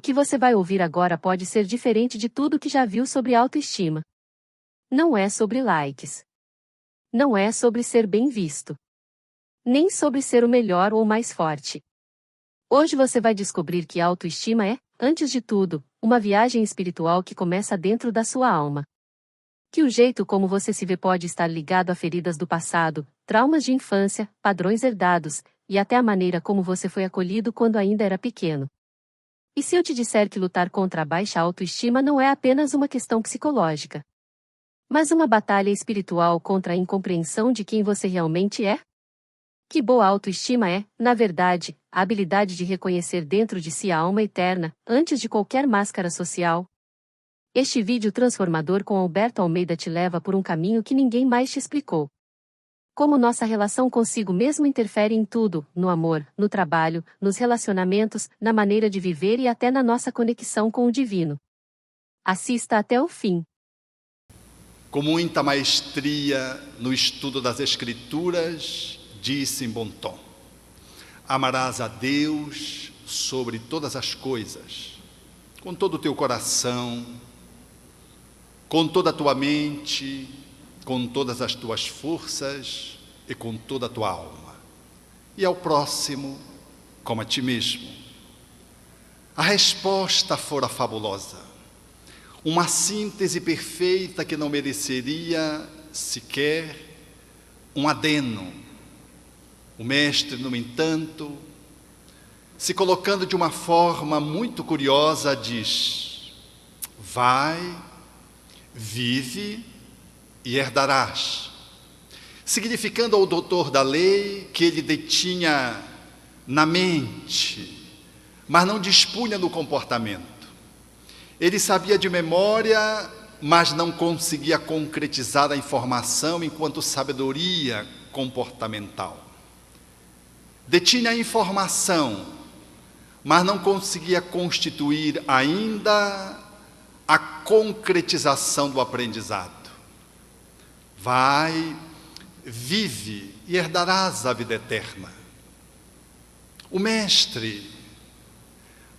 que você vai ouvir agora pode ser diferente de tudo que já viu sobre autoestima. Não é sobre likes. Não é sobre ser bem visto. Nem sobre ser o melhor ou mais forte. Hoje você vai descobrir que a autoestima é, antes de tudo, uma viagem espiritual que começa dentro da sua alma. Que o jeito como você se vê pode estar ligado a feridas do passado, traumas de infância, padrões herdados, e até a maneira como você foi acolhido quando ainda era pequeno. E se eu te disser que lutar contra a baixa autoestima não é apenas uma questão psicológica, mas uma batalha espiritual contra a incompreensão de quem você realmente é? Que boa autoestima é, na verdade, a habilidade de reconhecer dentro de si a alma eterna, antes de qualquer máscara social. Este vídeo transformador com Alberto Almeida te leva por um caminho que ninguém mais te explicou. Como nossa relação consigo mesmo interfere em tudo, no amor, no trabalho, nos relacionamentos, na maneira de viver e até na nossa conexão com o divino. Assista até o fim. Com muita maestria no estudo das Escrituras, disse em bom tom: amarás a Deus sobre todas as coisas, com todo o teu coração, com toda a tua mente, com todas as tuas forças e com toda a tua alma, e ao próximo como a ti mesmo. A resposta fora fabulosa, uma síntese perfeita que não mereceria sequer um adeno. O mestre, no entanto, se colocando de uma forma muito curiosa, diz: vai, vive e herdarás, significando ao doutor da lei que ele detinha na mente, mas não dispunha no comportamento. Ele sabia de memória, mas não conseguia concretizar a informação enquanto sabedoria comportamental. Detinha a informação, mas não conseguia constituir ainda a concretização do aprendizado. Vai, vive e herdarás a vida eterna. O mestre,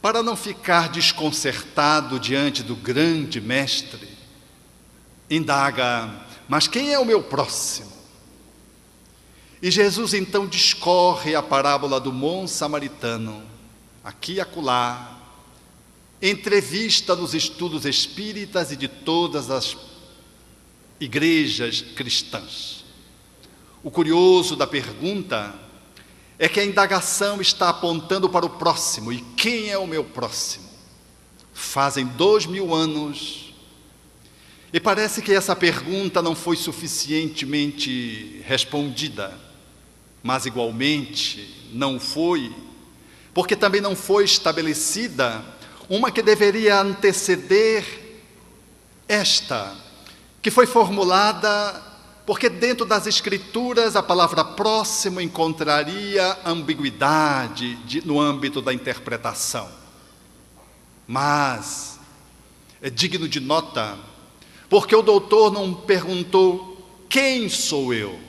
para não ficar desconcertado diante do grande mestre, indaga: mas quem é o meu próximo? E Jesus então discorre a parábola do bom samaritano, aqui e acolá, entrevista nos estudos espíritas e de todas as igrejas cristãs. O curioso da pergunta é que a indagação está apontando para o próximo. E quem é o meu próximo? Fazem 2000 anos e parece que essa pergunta não foi suficientemente respondida, mas igualmente não foi, porque também não foi estabelecida uma que deveria anteceder esta, que foi formulada porque dentro das Escrituras a palavra próximo encontraria ambiguidade no âmbito da interpretação. Mas é digno de nota, porque o doutor não perguntou: quem sou eu?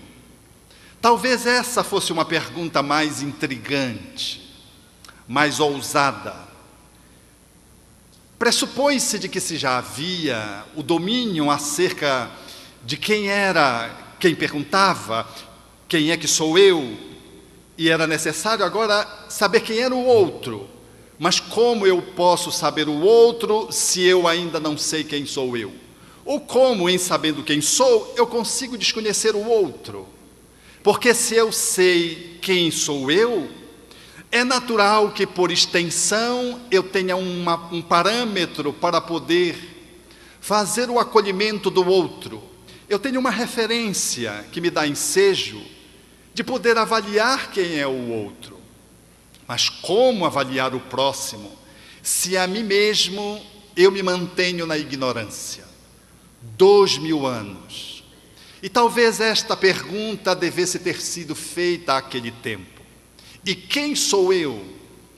Talvez essa fosse uma pergunta mais intrigante, mais ousada. Pressupõe-se de que se já havia o domínio acerca de quem era quem perguntava, quem é que sou eu, e era necessário agora saber quem era o outro. Mas como eu posso saber o outro se eu ainda não sei quem sou eu? Ou como, em sabendo quem sou, eu consigo desconhecer o outro? Porque se eu sei quem sou eu, é natural que, por extensão, eu tenha um parâmetro para poder fazer o acolhimento do outro. Eu tenho uma referência que me dá ensejo de poder avaliar quem é o outro. Mas como avaliar o próximo, se a mim mesmo eu me mantenho na ignorância? 2000 anos. E talvez esta pergunta devesse ter sido feita àquele tempo. E quem sou eu?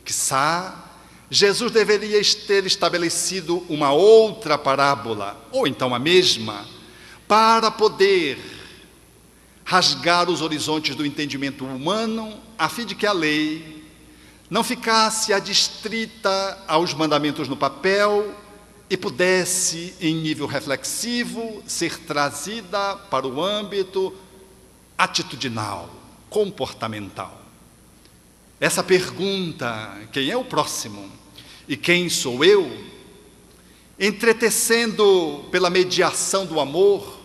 Quiçá Jesus deveria ter estabelecido uma outra parábola, ou então a mesma, para poder rasgar os horizontes do entendimento humano, a fim de que a lei não ficasse adstrita aos mandamentos no papel e pudesse, em nível reflexivo, ser trazida para o âmbito atitudinal, comportamental. Essa pergunta, quem é o próximo e quem sou eu, entretecendo pela mediação do amor,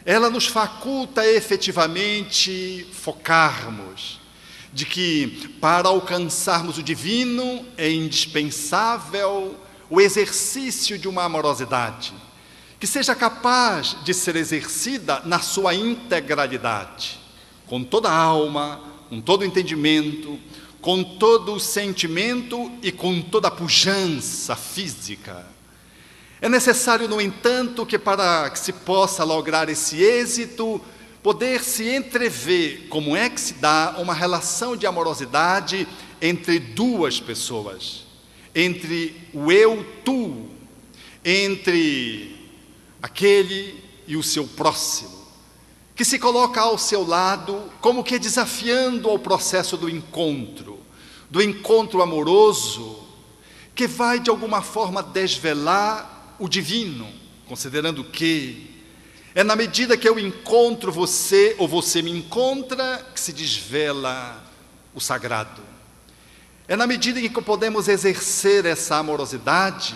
ela nos faculta efetivamente focarmos de que, para alcançarmos o divino, é indispensável o exercício de uma amorosidade que seja capaz de ser exercida na sua integralidade, com toda a alma, com todo o entendimento, com todo o sentimento e com toda a pujança física. É necessário, no entanto, que para que se possa lograr esse êxito, poder-se entrever como é que se dá uma relação de amorosidade entre duas pessoas, entre o eu-tu, entre aquele e o seu próximo, que se coloca ao seu lado como que desafiando ao processo do encontro amoroso, que vai de alguma forma desvelar o divino, considerando que é na medida que eu encontro você ou você me encontra que se desvela o sagrado. É na medida em que podemos exercer essa amorosidade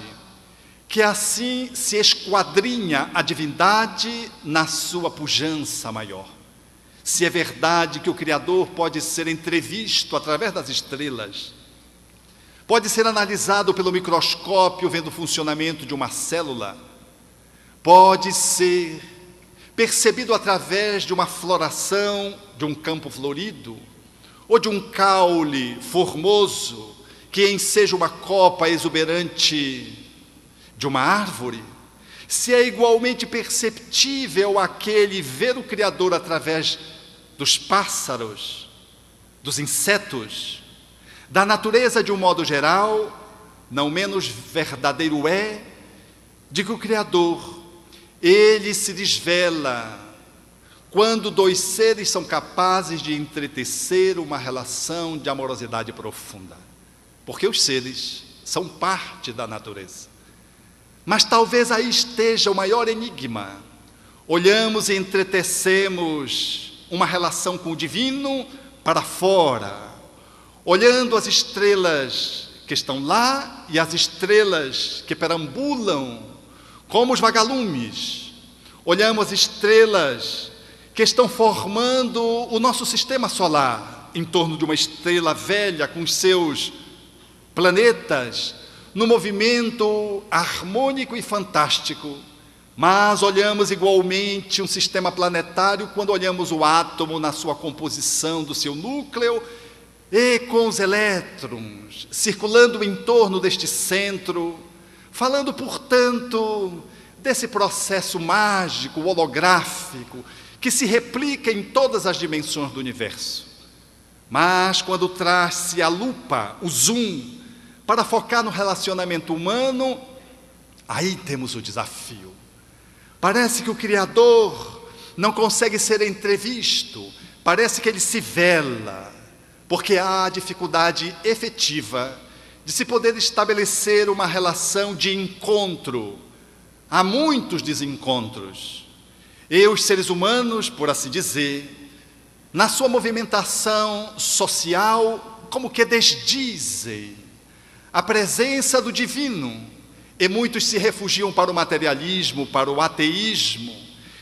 que assim se esquadrinha a divindade na sua pujança maior. Se é verdade que o Criador pode ser entrevisto através das estrelas, pode ser analisado pelo microscópio vendo o funcionamento de uma célula, pode ser percebido através de uma floração de um campo florido, ou de um caule formoso que enseja uma copa exuberante de uma árvore, se é igualmente perceptível aquele ver o Criador através dos pássaros, dos insetos, da natureza de um modo geral, não menos verdadeiro é de que o Criador, ele se desvela quando dois seres são capazes de entretecer uma relação de amorosidade profunda, porque os seres são parte da natureza. Mas talvez aí esteja o maior enigma. Olhamos e entretecemos uma relação com o divino para fora, olhando as estrelas que estão lá e as estrelas que perambulam como os vagalumes. Olhamos as estrelas que estão formando o nosso sistema solar em torno de uma estrela velha com seus planetas, no movimento harmônico e fantástico. Mas olhamos igualmente um sistema planetário quando olhamos o átomo na sua composição do seu núcleo e com os elétrons circulando em torno deste centro, falando, portanto, desse processo mágico, holográfico, que se replica em todas as dimensões do universo. Mas quando traz-se a lupa, o zoom, para focar no relacionamento humano, aí temos o desafio. Parece que o Criador não consegue ser entrevisto, parece que ele se vela, porque há dificuldade efetiva de se poder estabelecer uma relação de encontro. Há muitos desencontros. E os seres humanos, por assim dizer, na sua movimentação social, como que desdizem a presença do divino. E muitos se refugiam para o materialismo, para o ateísmo,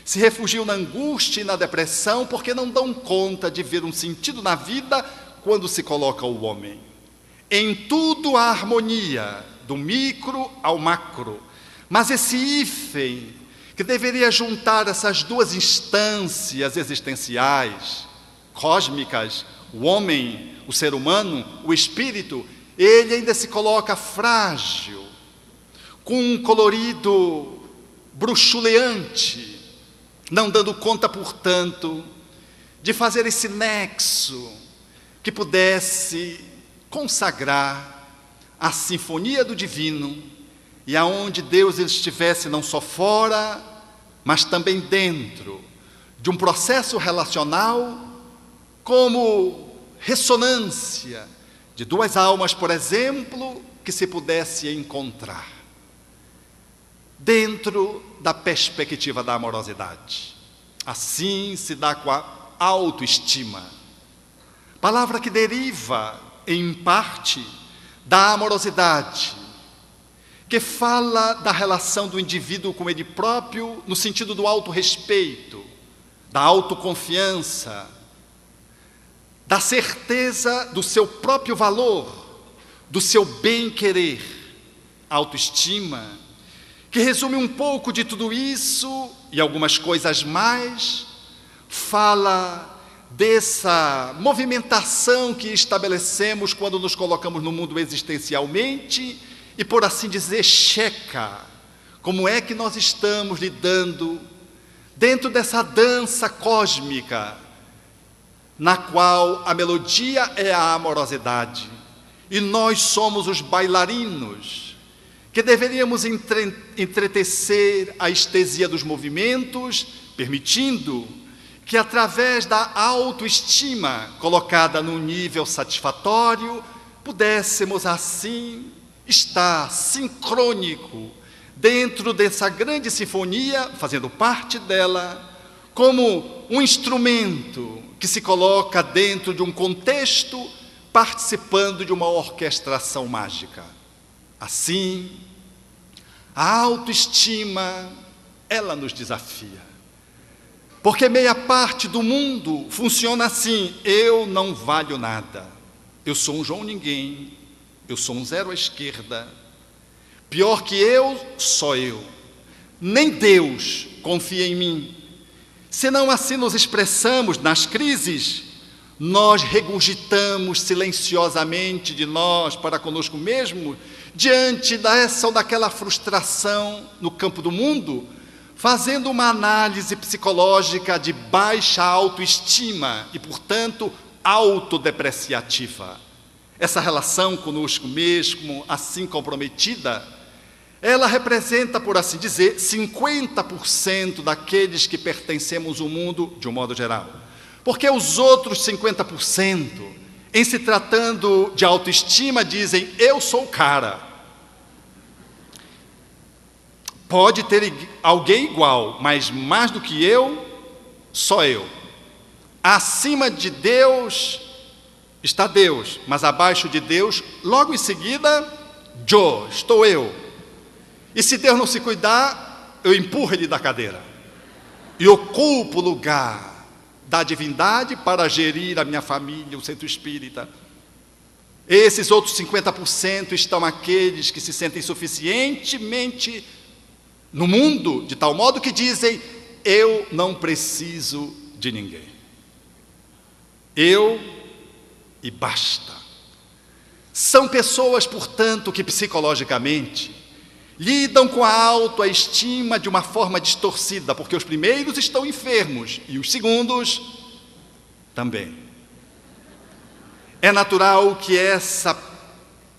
se refugiam na angústia e na depressão, porque não dão conta de ver um sentido na vida quando se coloca o homem. Em tudo há harmonia, do micro ao macro, mas esse hífen, que deveria juntar essas duas instâncias existenciais, cósmicas, o homem, o ser humano, o espírito, ele ainda se coloca frágil, com um colorido bruxuleante, não dando conta, portanto, de fazer esse nexo que pudesse consagrar a sinfonia do divino e aonde Deus estivesse não só fora, mas também dentro de um processo relacional como ressonância de duas almas, por exemplo, que se pudesse encontrar dentro da perspectiva da amorosidade. Assim se dá com a autoestima, palavra que deriva, em parte, da amorosidade, que fala da relação do indivíduo com ele próprio, no sentido do autorrespeito, da autoconfiança, da certeza do seu próprio valor, do seu bem-querer. Autoestima, que resume um pouco de tudo isso e algumas coisas mais, fala dessa movimentação que estabelecemos quando nos colocamos no mundo existencialmente e, por assim dizer, checa como é que nós estamos lidando dentro dessa dança cósmica na qual a melodia é a amorosidade e nós somos os bailarinos que deveríamos entretecer a estesia dos movimentos, permitindo que através da autoestima colocada num nível satisfatório, pudéssemos assim estar sincrônico dentro dessa grande sinfonia, fazendo parte dela, como um instrumento que se coloca dentro de um contexto, participando de uma orquestração mágica. Assim, a autoestima, ela nos desafia. Porque meia parte do mundo funciona assim: eu não valho nada, eu sou um João Ninguém, eu sou um zero à esquerda, pior que eu, só eu, nem Deus confia em mim. Se não assim nos expressamos nas crises, nós regurgitamos silenciosamente de nós para conosco mesmo, diante dessa ou daquela frustração no campo do mundo, fazendo uma análise psicológica de baixa autoestima e, portanto, autodepreciativa. Essa relação conosco mesmo, assim comprometida, ela representa, por assim dizer, 50% daqueles que pertencemos ao mundo de um modo geral. Porque os outros 50%, em se tratando de autoestima, dizem: eu sou o cara. Pode ter alguém igual, mas mais do que eu, só eu. Acima de Deus está Deus, mas abaixo de Deus, logo em seguida, estou eu. E se Deus não se cuidar, eu empurro ele da cadeira e ocupo o lugar da divindade para gerir a minha família, o centro espírita. Esses outros 50% estão aqueles que se sentem suficientemente no mundo, de tal modo que dizem: eu não preciso de ninguém. Eu e basta. São pessoas, portanto, que psicologicamente lidam com a autoestima de uma forma distorcida, porque os primeiros estão enfermos e os segundos também. É natural que essa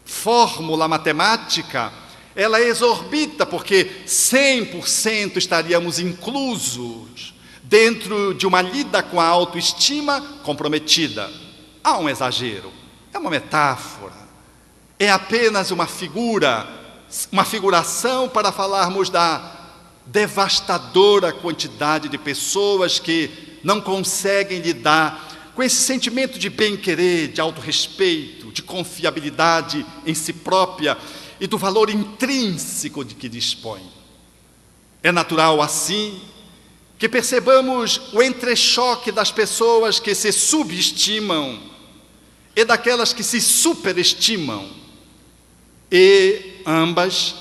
fórmula matemática ela exorbita, porque 100% estaríamos inclusos dentro de uma lida com a autoestima comprometida. Há um exagero, é uma metáfora, é apenas uma figuração para falarmos da devastadora quantidade de pessoas que não conseguem lidar com esse sentimento de bem-querer, de autorrespeito, de confiabilidade em si própria e do valor intrínseco de que dispõe. É natural, assim, que percebamos o entrechoque das pessoas que se subestimam e daquelas que se superestimam, e ambas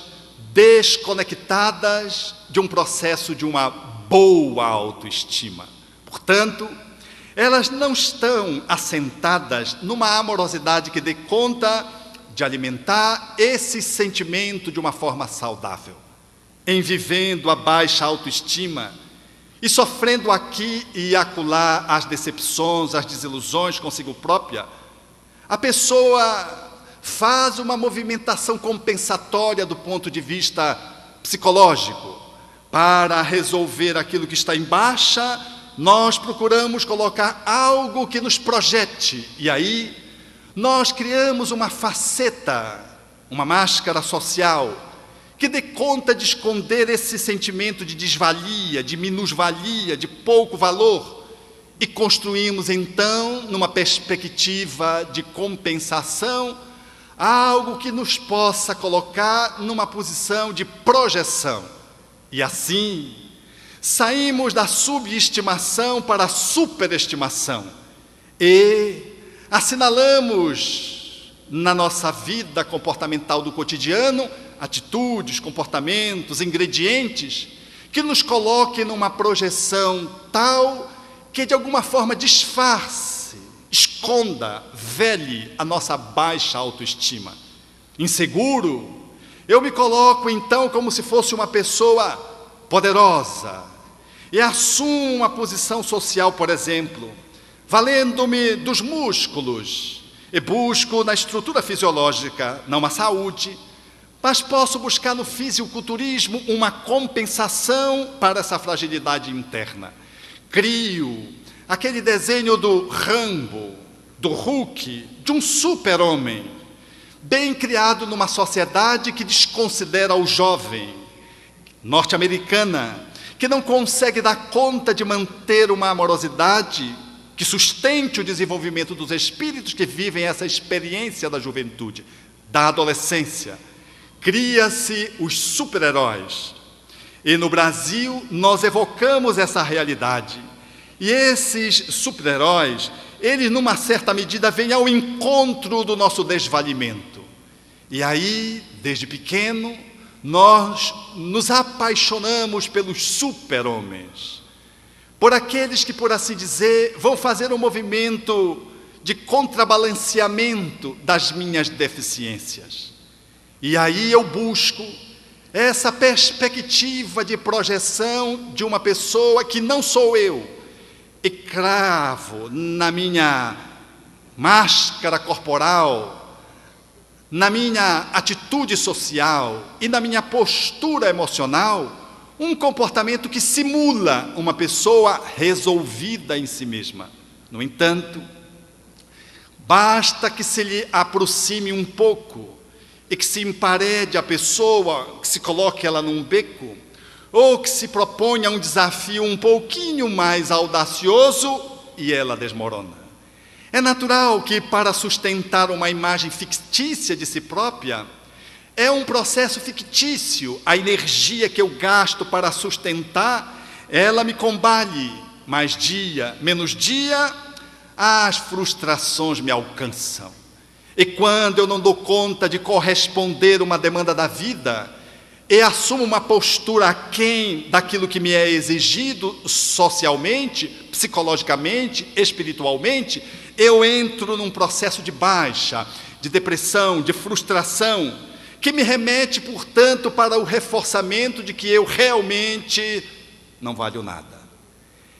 desconectadas de um processo de uma boa autoestima. Portanto, elas não estão assentadas numa amorosidade que dê conta de alimentar esse sentimento de uma forma saudável. Em vivendo a baixa autoestima e sofrendo aqui e acolá as decepções, as desilusões consigo própria, a pessoa faz uma movimentação compensatória do ponto de vista psicológico. Para resolver aquilo que está em baixa, nós procuramos colocar algo que nos projete, e aí nós criamos uma faceta, uma máscara social, que dê conta de esconder esse sentimento de desvalia, de minusvalia, de pouco valor, e construímos então, numa perspectiva de compensação, algo que nos possa colocar numa posição de projeção. E assim, saímos da subestimação para a superestimação e assinalamos na nossa vida comportamental do cotidiano atitudes, comportamentos, ingredientes que nos coloquem numa projeção tal que de alguma forma disfarce, esconda, vele a nossa baixa autoestima. Inseguro, eu me coloco então como se fosse uma pessoa poderosa e assumo uma posição social, por exemplo, valendo-me dos músculos e busco na estrutura fisiológica, não uma saúde, mas posso buscar no fisiculturismo uma compensação para essa fragilidade interna. Crio aquele desenho do Rambo, do Hulk, de um super-homem, bem criado numa sociedade que desconsidera o jovem, norte-americana, que não consegue dar conta de manter uma amorosidade que sustente o desenvolvimento dos espíritos que vivem essa experiência da juventude, da adolescência. Cria-se os super-heróis. E no Brasil nós evocamos essa realidade. E esses super-heróis, eles numa certa medida vêm ao encontro do nosso desvalimento. E aí, desde pequeno, nós nos apaixonamos pelos super-homens, por aqueles que, por assim dizer, vão fazer um movimento de contrabalanceamento das minhas deficiências. E aí eu busco essa perspectiva de projeção de uma pessoa que não sou eu, e cravo na minha máscara corporal, na minha atitude social e na minha postura emocional, um comportamento que simula uma pessoa resolvida em si mesma. No entanto, basta que se lhe aproxime um pouco e que se emparede a pessoa, que se coloque ela num beco, ou que se proponha um desafio um pouquinho mais audacioso e ela desmorona. É natural que, para sustentar uma imagem fictícia de si própria, é um processo fictício, a energia que eu gasto para sustentar, ela me combale, mais dia, menos dia, as frustrações me alcançam. E quando eu não dou conta de corresponder uma demanda da vida, e assumo uma postura aquém daquilo que me é exigido socialmente, psicologicamente, espiritualmente, eu entro num processo de baixa, de depressão, de frustração, que me remete, portanto, para o reforçamento de que eu realmente não valho nada.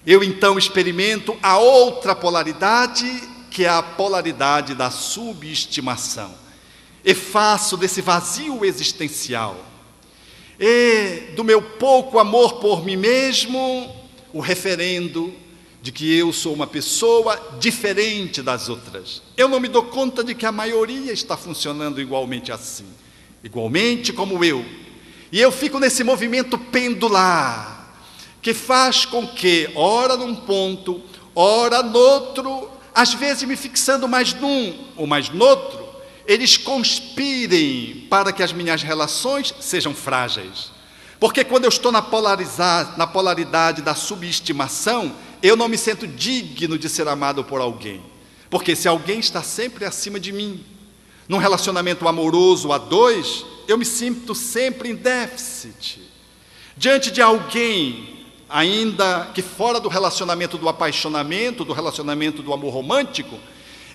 Eu então experimento a outra polaridade, que é a polaridade da subestimação, e faço desse vazio existencial e do meu pouco amor por mim mesmo o referendo de que eu sou uma pessoa diferente das outras. Eu não me dou conta de que a maioria está funcionando igualmente assim, igualmente como eu. E eu fico nesse movimento pendular, que faz com que, ora num ponto, ora noutro, às vezes me fixando mais num ou mais noutro, eles conspirem para que as minhas relações sejam frágeis. Porque quando eu estou na polaridade da subestimação, eu não me sinto digno de ser amado por alguém. Porque se alguém está sempre acima de mim, num relacionamento amoroso a dois, eu me sinto sempre em déficit. Diante de alguém, ainda que fora do relacionamento do apaixonamento, do relacionamento do amor romântico,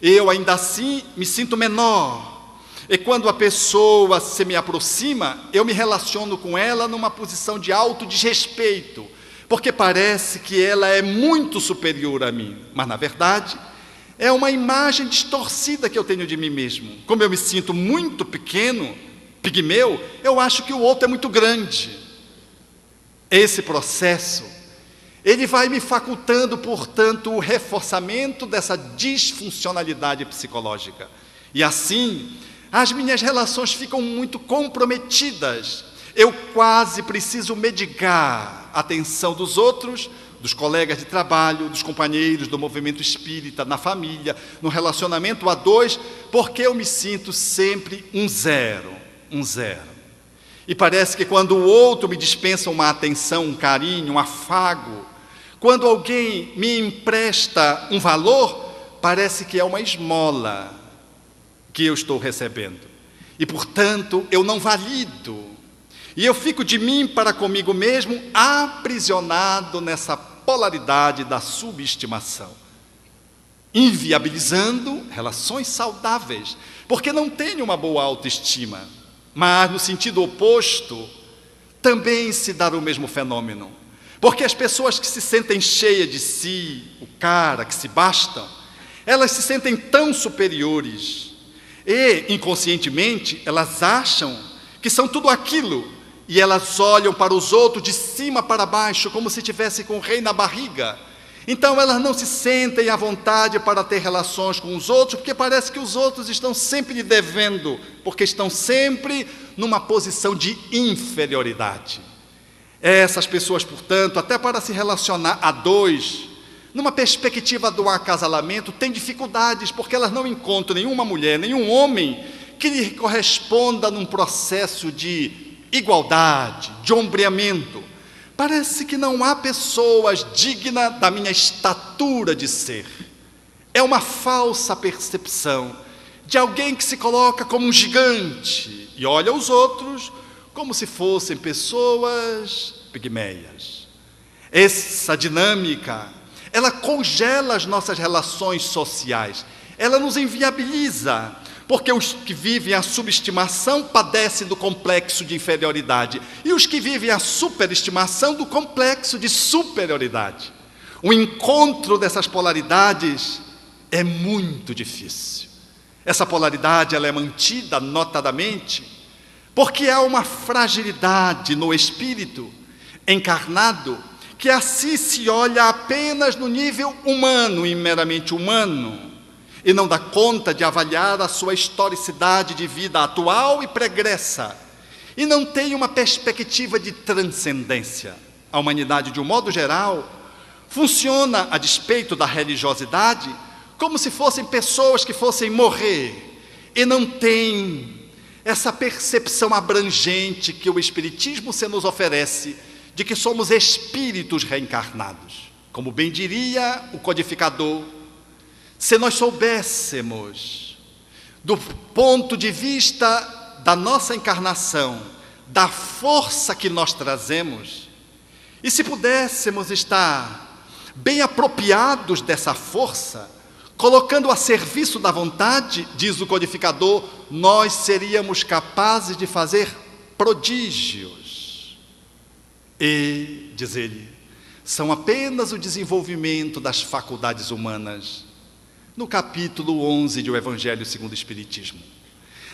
eu ainda assim me sinto menor. E quando a pessoa se me aproxima, eu me relaciono com ela numa posição de alto desrespeito, porque parece que ela é muito superior a mim, mas na verdade é uma imagem distorcida que eu tenho de mim mesmo. Como eu me sinto muito pequeno, pigmeu, eu acho que o outro é muito grande. Esse processo, ele vai me facultando, portanto, o reforçamento dessa disfuncionalidade psicológica. E assim, as minhas relações ficam muito comprometidas. Eu quase preciso medicar a atenção dos outros, dos colegas de trabalho, dos companheiros do movimento espírita, na família, no relacionamento a dois, porque eu me sinto sempre um zero. E parece que quando o outro me dispensa uma atenção, um carinho, um afago, quando alguém me empresta um valor, parece que é uma esmola que eu estou recebendo. E, portanto, eu não valido. E eu fico de mim para comigo mesmo, aprisionado nessa polaridade da subestimação, inviabilizando relações saudáveis, porque não tenho uma boa autoestima. Mas, no sentido oposto, também se dá o mesmo fenômeno. Porque as pessoas que se sentem cheias de si, o cara, que se bastam, elas se sentem tão superiores. E, inconscientemente, elas acham que são tudo aquilo. E elas olham para os outros de cima para baixo, como se tivesse com o rei na barriga. Então elas não se sentem à vontade para ter relações com os outros, porque parece que os outros estão sempre lhe devendo, porque estão sempre numa posição de inferioridade. Essas pessoas, portanto, até para se relacionar a dois, numa perspectiva do acasalamento, têm dificuldades, porque elas não encontram nenhuma mulher, nenhum homem que lhe corresponda num processo de igualdade, de ombreamento. Parece que não há pessoas dignas da minha estatura de ser. É uma falsa percepção de alguém que se coloca como um gigante e olha os outros como se fossem pessoas pigmeias. Essa dinâmica, ela congela as nossas relações sociais, ela nos inviabiliza, porque os que vivem a subestimação padecem do complexo de inferioridade, e os que vivem a superestimação do complexo de superioridade. O encontro dessas polaridades é muito difícil. Essa polaridade ela é mantida notadamente porque há uma fragilidade no espírito encarnado que assim se olha apenas no nível humano e meramente humano, e não dá conta de avaliar a sua historicidade de vida atual e pregressa, e não tem uma perspectiva de transcendência. A humanidade, de um modo geral, funciona, a despeito da religiosidade, como se fossem pessoas que fossem morrer, e não tem essa percepção abrangente que o Espiritismo se nos oferece, de que somos espíritos reencarnados. Como bem diria o codificador, se nós soubéssemos, do ponto de vista da nossa encarnação, da força que nós trazemos, e se pudéssemos estar bem apropriados dessa força, colocando a serviço da vontade, diz o codificador, nós seríamos capazes de fazer prodígios. E, diz ele, são apenas o desenvolvimento das faculdades humanas. No capítulo 11 do Evangelho segundo o Espiritismo,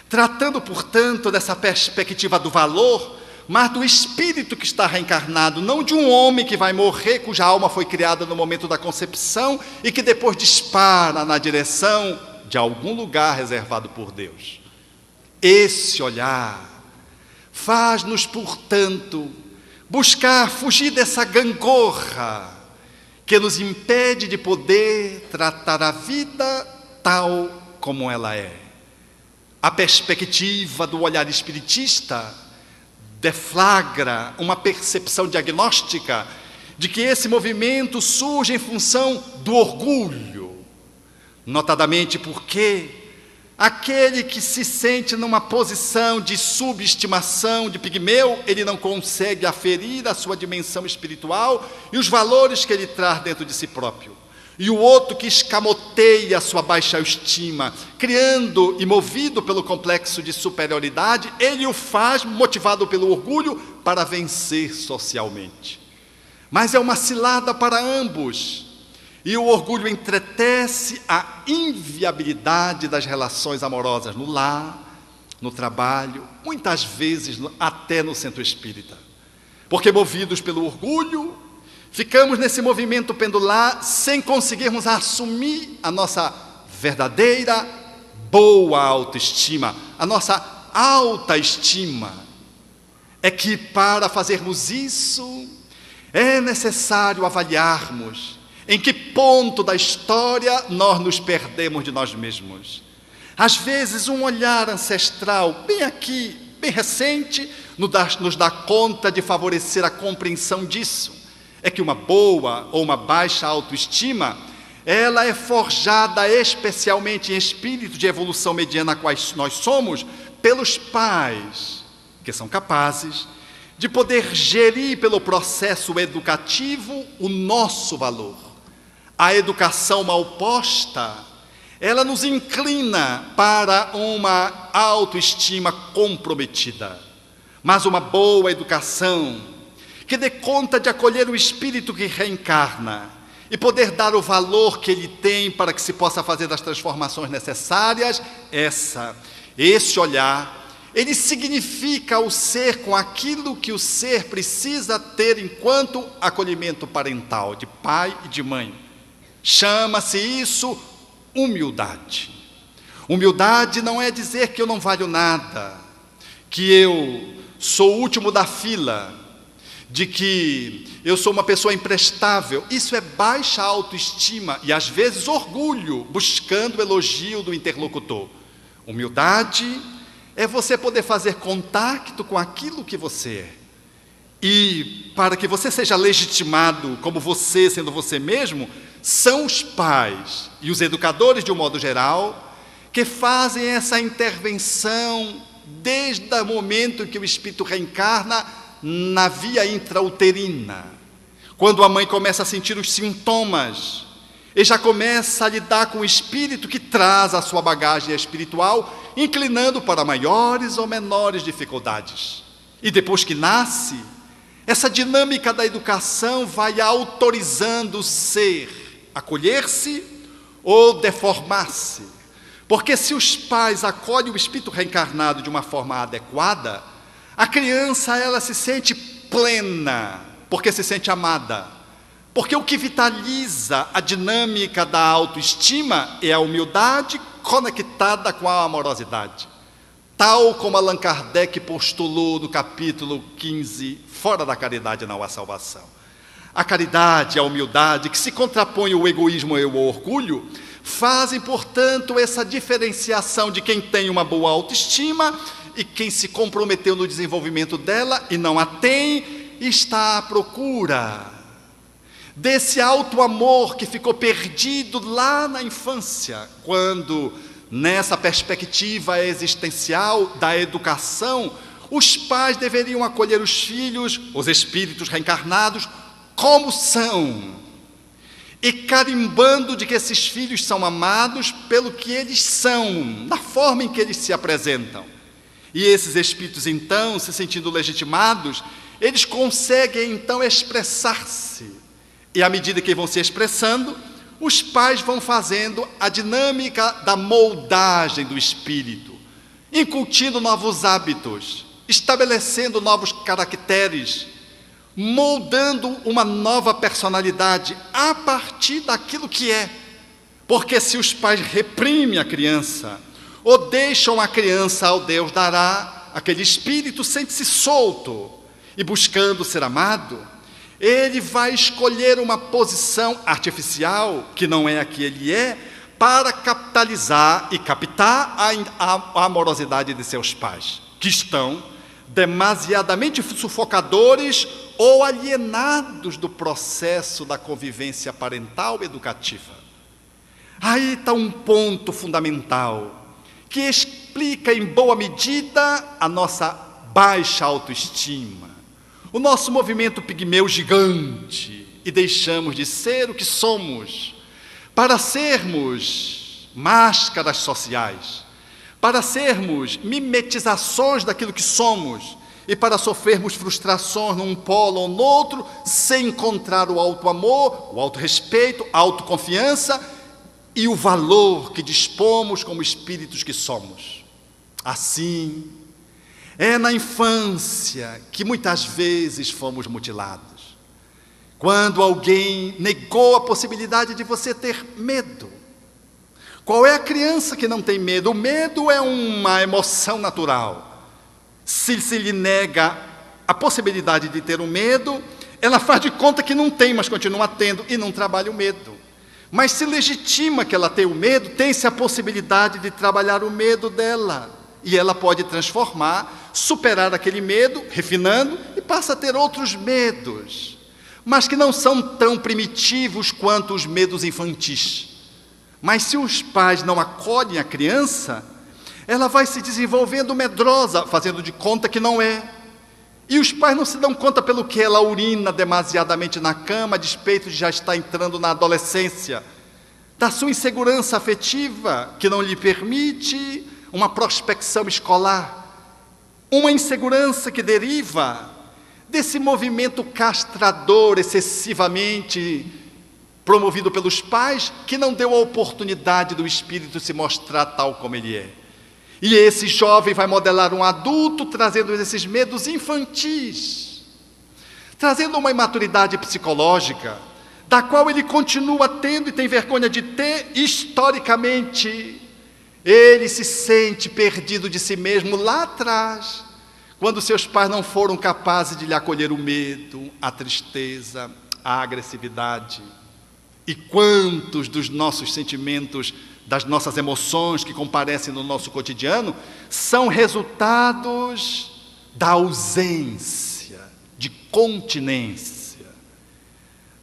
tratando, portanto, dessa perspectiva do valor, mas do espírito que está reencarnado, não de um homem que vai morrer, cuja alma foi criada no momento da concepção e que depois dispara na direção de algum lugar reservado por Deus. Esse olhar faz-nos, portanto, buscar fugir dessa gangorra que nos impede de poder tratar a vida tal como ela é. A perspectiva do olhar espiritista deflagra uma percepção diagnóstica de que esse movimento surge em função do orgulho, notadamente porque aquele que se sente numa posição de subestimação, de pigmeu, ele não consegue aferir a sua dimensão espiritual e os valores que ele traz dentro de si próprio. E o outro que escamoteia a sua baixa estima, criando e movido pelo complexo de superioridade, ele o faz, motivado pelo orgulho, para vencer socialmente. Mas é uma cilada para ambos. E o orgulho entretece a inviabilidade das relações amorosas no lar, no trabalho, muitas vezes até no centro espírita. Porque movidos pelo orgulho, ficamos nesse movimento pendular sem conseguirmos assumir a nossa verdadeira boa autoestima, a nossa alta estima, é que para fazermos isso, é necessário avaliarmos em que ponto da história nós nos perdemos de nós mesmos. Às vezes, um olhar ancestral, bem aqui, bem recente, nos dá conta de favorecer a compreensão disso. É que uma boa ou uma baixa autoestima, ela é forjada especialmente em espírito de evolução mediana a quais nós somos, pelos pais, que são capazes de poder gerir pelo processo educativo o nosso valor. A educação mal posta, ela nos inclina para uma autoestima comprometida. Mas uma boa educação, que dê conta de acolher o espírito que reencarna e poder dar o valor que ele tem para que se possa fazer as transformações necessárias, esse olhar, ele significa o ser com aquilo que o ser precisa ter enquanto acolhimento parental, de pai e de mãe. Chama-se isso humildade. Humildade não é dizer que eu não valho nada, que eu sou o último da fila, de que eu sou uma pessoa imprestável. Isso é baixa autoestima e às vezes orgulho, buscando o elogio do interlocutor. Humildade é você poder fazer contato com aquilo que você é. E para que você seja legitimado como você, sendo você mesmo, são os pais e os educadores, de um modo geral, que fazem essa intervenção desde o momento em que o espírito reencarna na via intrauterina. Quando a mãe começa a sentir os sintomas, e já começa a lidar com o espírito que traz a sua bagagem espiritual, inclinando para maiores ou menores dificuldades. E depois que nasce, essa dinâmica da educação vai autorizando o ser acolher-se ou deformar-se. Porque se os pais acolhem o espírito reencarnado de uma forma adequada, a criança, ela se sente plena, porque se sente amada. Porque o que vitaliza a dinâmica da autoestima é a humildade conectada com a amorosidade. Tal como Allan Kardec postulou no capítulo 15, Fora da Caridade não há salvação. A caridade e a humildade, que se contrapõem ao egoísmo e ao orgulho, fazem, portanto, essa diferenciação de quem tem uma boa autoestima e quem se comprometeu no desenvolvimento dela e não a tem, está à procura desse alto amor que ficou perdido lá na infância, quando, nessa perspectiva existencial da educação, os pais deveriam acolher os filhos, os espíritos reencarnados, como são, e carimbando de que esses filhos são amados pelo que eles são, na forma em que eles se apresentam. E esses espíritos, então, se sentindo legitimados, eles conseguem, então, expressar-se. E à medida que vão se expressando, os pais vão fazendo a dinâmica da moldagem do espírito, incutindo novos hábitos, estabelecendo novos caracteres, moldando uma nova personalidade a partir daquilo que é. Porque se os pais reprimem a criança, ou deixam a criança ao Deus dará, aquele espírito sente-se solto e buscando ser amado, ele vai escolher uma posição artificial, que não é a que ele é, para capitalizar e captar a amorosidade de seus pais, que estão demasiadamente sufocadores ou alienados do processo da convivência parental educativa. Aí está um ponto fundamental, que explica em boa medida a nossa baixa autoestima, o nosso movimento pigmeu gigante, e deixamos de ser o que somos, para sermos máscaras sociais, para sermos mimetizações daquilo que somos, e para sofrermos frustrações num polo ou no outro, sem encontrar o auto-amor, o auto-respeito, a autoconfiança e o valor que dispomos como espíritos que somos. Assim, é na infância que muitas vezes fomos mutilados. Quando alguém negou a possibilidade de você ter medo, Qual é a criança que não tem medo? O medo é uma emoção natural. Se lhe nega a possibilidade de ter um medo, ela faz de conta que não tem, mas continua tendo, e não trabalha o medo. Mas se legitima que ela tem o medo, tem-se a possibilidade de trabalhar o medo dela. E ela pode transformar, superar aquele medo, refinando, e passa a ter outros medos, mas que não são tão primitivos quanto os medos infantis. Mas se os pais não acolhem a criança, ela vai se desenvolvendo medrosa, fazendo de conta que não é. E os pais não se dão conta pelo que ela urina demasiadamente na cama, a despeito de já estar entrando na adolescência, da sua insegurança afetiva, que não lhe permite uma prospecção escolar, uma insegurança que deriva desse movimento castrador excessivamente promovido pelos pais, que não deu a oportunidade do espírito se mostrar tal como ele é. E esse jovem vai modelar um adulto, trazendo esses medos infantis, trazendo uma imaturidade psicológica, da qual ele continua tendo e tem vergonha de ter historicamente. Ele se sente perdido de si mesmo lá atrás, quando seus pais não foram capazes de lhe acolher o medo, a tristeza, a agressividade. E quantos dos nossos sentimentos, das nossas emoções que comparecem no nosso cotidiano, são resultados da ausência de continência,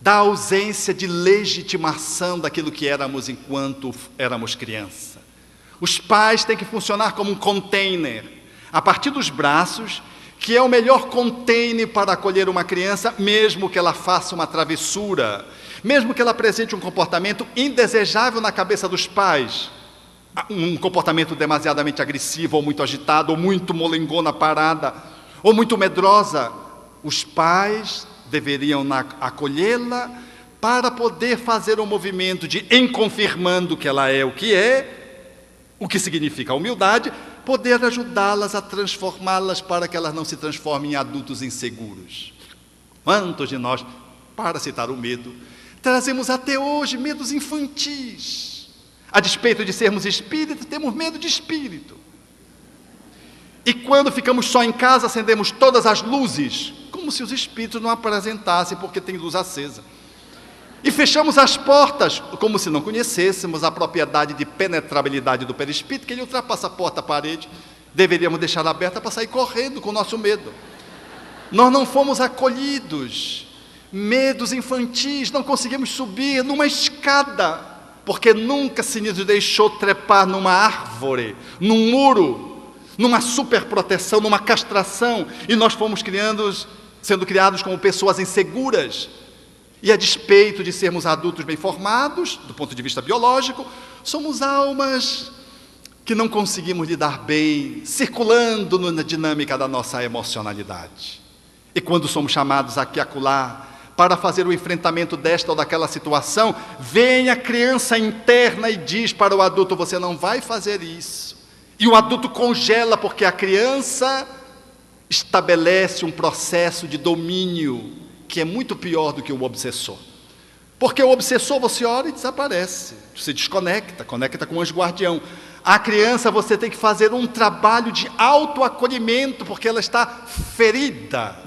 da ausência de legitimação daquilo que éramos enquanto éramos criança. Os pais têm que funcionar como um container, a partir dos braços, que é o melhor container para acolher uma criança, mesmo que ela faça uma travessura, mesmo que ela apresente um comportamento indesejável na cabeça dos pais, um comportamento demasiadamente agressivo, ou muito agitado, ou muito molengona parada, ou muito medrosa, os pais deveriam acolhê-la para poder fazer um movimento de, em confirmando que ela é, o que significa a humildade, poder ajudá-las a transformá-las para que elas não se transformem em adultos inseguros. Quantos de nós, para citar o medo, trazemos até hoje medos infantis? A despeito de sermos espíritos, temos medo de espírito. E quando ficamos só em casa, acendemos todas as luzes, como se os espíritos não apresentassem porque tem luz acesa. E fechamos as portas, como se não conhecêssemos a propriedade de penetrabilidade do perispírito, que ele ultrapassa a porta, a parede, deveríamos deixá-la aberta para sair correndo com o nosso medo. Nós não fomos acolhidos, medos infantis, não conseguimos subir numa escada, porque nunca se nos deixou trepar numa árvore, num muro, numa superproteção, numa castração, e nós fomos sendo criados como pessoas inseguras. E a despeito de sermos adultos bem formados, do ponto de vista biológico, somos almas que não conseguimos lidar bem, circulando na dinâmica da nossa emocionalidade. E quando somos chamados aqui e acolá para fazer o enfrentamento desta ou daquela situação, vem a criança interna e diz para o adulto: você não vai fazer isso. E o adulto congela, porque a criança estabelece um processo de domínio que é muito pior do que o obsessor. Porque o obsessor, você ora e desaparece, se desconecta, conecta com o anjo guardião. A criança, você tem que fazer um trabalho de autoacolhimento, porque ela está ferida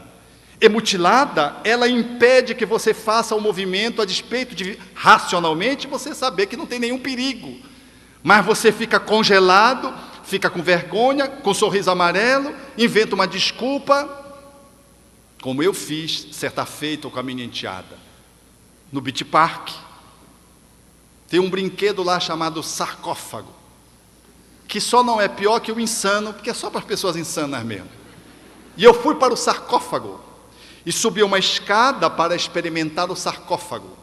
e mutilada, ela impede que você faça um movimento a despeito de, racionalmente, você saber que não tem nenhum perigo. Mas você fica congelado, fica com vergonha, com um sorriso amarelo, inventa uma desculpa, como eu fiz certa feita com a minha enteada, no Beach Park. Tem um brinquedo lá chamado sarcófago, que só não é pior que o insano, porque é só para as pessoas insanas mesmo. E eu fui para o sarcófago e subi uma escada para experimentar o sarcófago.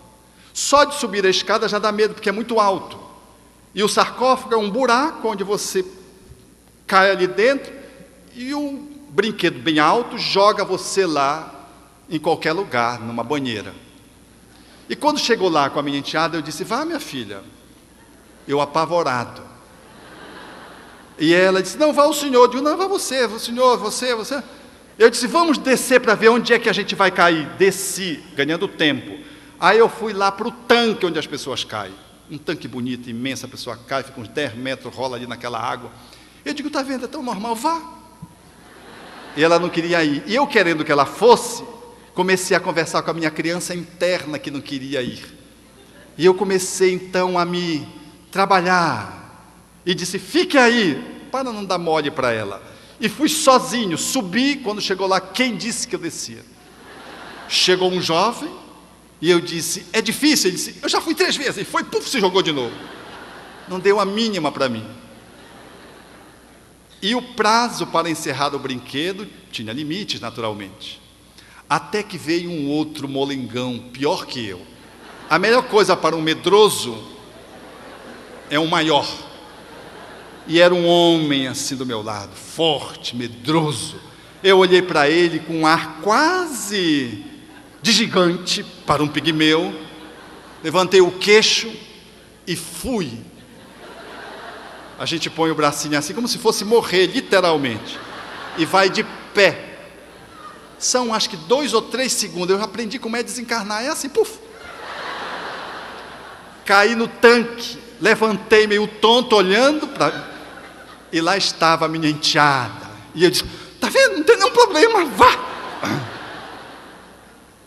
Só de subir a escada já dá medo, porque é muito alto. E o sarcófago é um buraco onde você cai ali dentro e o brinquedo bem alto joga você lá em qualquer lugar, numa banheira. E quando chegou lá com a minha enteada, eu disse: vá, minha filha. Eu apavorado. E ela disse: não, vá o senhor. Eu digo: não, vá você, o senhor, você. Eu disse: vamos descer para ver onde é que a gente vai cair. Desci, ganhando tempo. Aí eu fui lá para o tanque onde as pessoas caem. um tanque bonito, imenso, a pessoa cai, fica uns 10 metros, rola ali naquela água. Eu digo, está vendo, é tão normal, vá. E ela não queria ir. E eu, querendo que ela fosse, comecei a conversar com a minha criança interna que não queria ir. E eu comecei então a me trabalhar. E disse, fique aí, para não dar mole para ela. E fui sozinho, subi, quando chegou lá, quem disse que eu descia? Chegou um jovem, e eu disse, é difícil? Ele disse, eu já fui 3 vezes. E foi, puf, se jogou de novo. Não deu a mínima para mim. E o prazo para encerrar o brinquedo tinha limites, naturalmente. Até que veio um outro molengão, pior que eu. A melhor coisa para um medroso é um maior. E era um homem assim do meu lado, forte, medroso. Eu olhei para ele com um ar quase de gigante para um pigmeu. Levantei o queixo e fui. A gente põe o bracinho assim, como se fosse morrer, literalmente. E vai de pé. São acho que 2 ou 3 segundos. Eu aprendi como é desencarnar. É assim, puf. Caí no tanque. Levantei meio tonto, olhando para... E lá estava a minha enteada. E eu disse, tá vendo? Não tem nenhum problema, vá.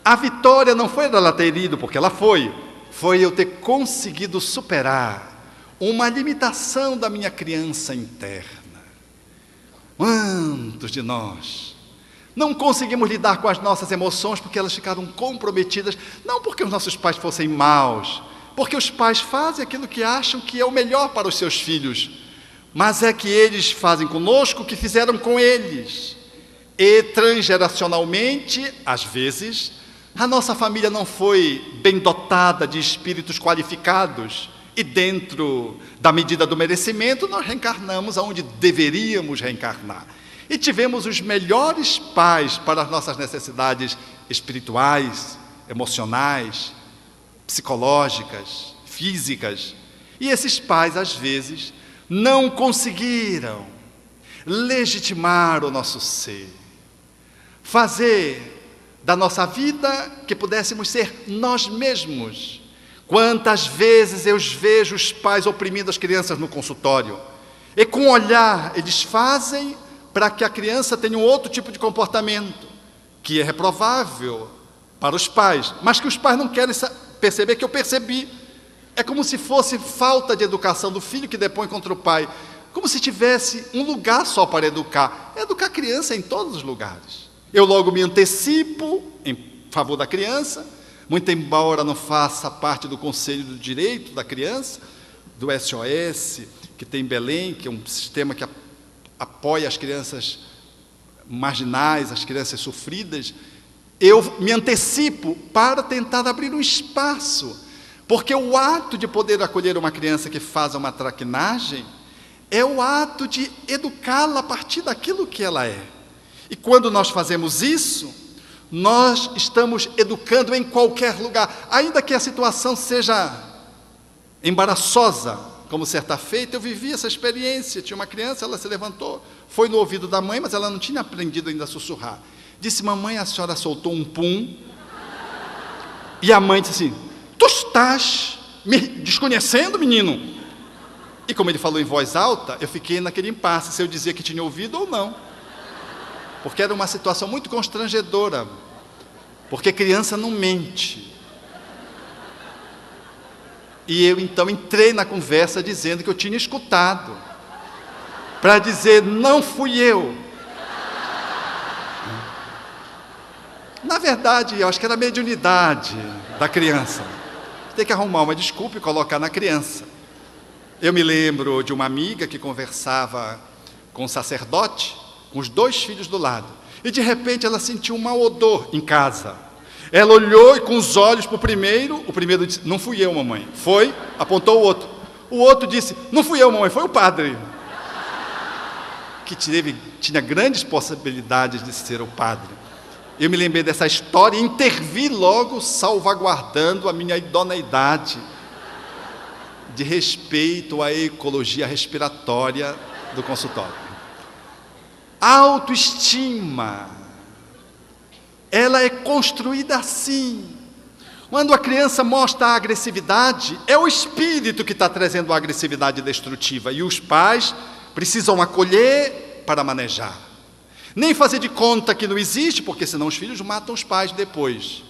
A vitória não foi dela ter ido, porque ela foi. Foi eu ter conseguido superar uma limitação da minha criança interna. Quantos de nós não conseguimos lidar com as nossas emoções porque elas ficaram comprometidas, não porque os nossos pais fossem maus, porque os pais fazem aquilo que acham que é o melhor para os seus filhos, mas é que eles fazem conosco o que fizeram com eles. E transgeracionalmente, às vezes, a nossa família não foi bem dotada de espíritos qualificados, e dentro da medida do merecimento, nós reencarnamos aonde deveríamos reencarnar. E tivemos os melhores pais para as nossas necessidades espirituais, emocionais, psicológicas, físicas. E esses pais, às vezes, não conseguiram legitimar o nosso ser, fazer da nossa vida que pudéssemos ser nós mesmos. Quantas vezes eu vejo os pais oprimindo as crianças no consultório, e com o olhar eles fazem para que a criança tenha um outro tipo de comportamento, que é reprovável para os pais, mas que os pais não querem perceber que eu percebi. É como se fosse falta de educação do filho que depõe contra o pai, como se tivesse um lugar só para educar. Educar a criança em todos os lugares. Eu logo me antecipo em favor da criança, muito embora não faça parte do Conselho do Direito da Criança, do SOS, que tem em Belém, que é um sistema que apoia as crianças marginais, as crianças sofridas. Eu me antecipo para tentar abrir um espaço, porque o ato de poder acolher uma criança que faz uma traquinagem é o ato de educá-la a partir daquilo que ela é. E quando nós fazemos isso, nós estamos educando em qualquer lugar, ainda que a situação seja embaraçosa. Como certa feita eu vivi essa experiência, tinha uma criança, ela se levantou, foi no ouvido da mãe, mas ela não tinha aprendido ainda a sussurrar. Disse, mamãe, a senhora soltou um pum. E a mãe disse assim, tu estás me desconhecendo, menino? E como ele falou em voz alta, eu fiquei naquele impasse, se eu dizia que tinha ouvido ou não. Porque era uma situação muito constrangedora, porque criança não mente. E eu então entrei na conversa dizendo que eu tinha escutado, para dizer, não fui eu. Na verdade, eu acho que era a mediunidade da criança. Tem que arrumar uma desculpa e colocar na criança. Eu me lembro de uma amiga que conversava com um sacerdote, com os 2 filhos do lado, e de repente ela sentiu um mau odor em casa. Ela olhou e com os olhos para o primeiro disse, não fui eu, mamãe. Foi, apontou o outro disse, não fui eu, mamãe, foi o padre. Que tinha grandes possibilidades de ser o padre. Eu me lembrei dessa história e intervi logo, salvaguardando a minha idoneidade de respeito à ecologia respiratória do consultório. A autoestima, ela é construída assim, Quando a criança mostra a agressividade, é o espírito que está trazendo a agressividade destrutiva, e os pais precisam acolher para manejar. Nem fazer de conta que não existe, porque senão os filhos matam os pais depois.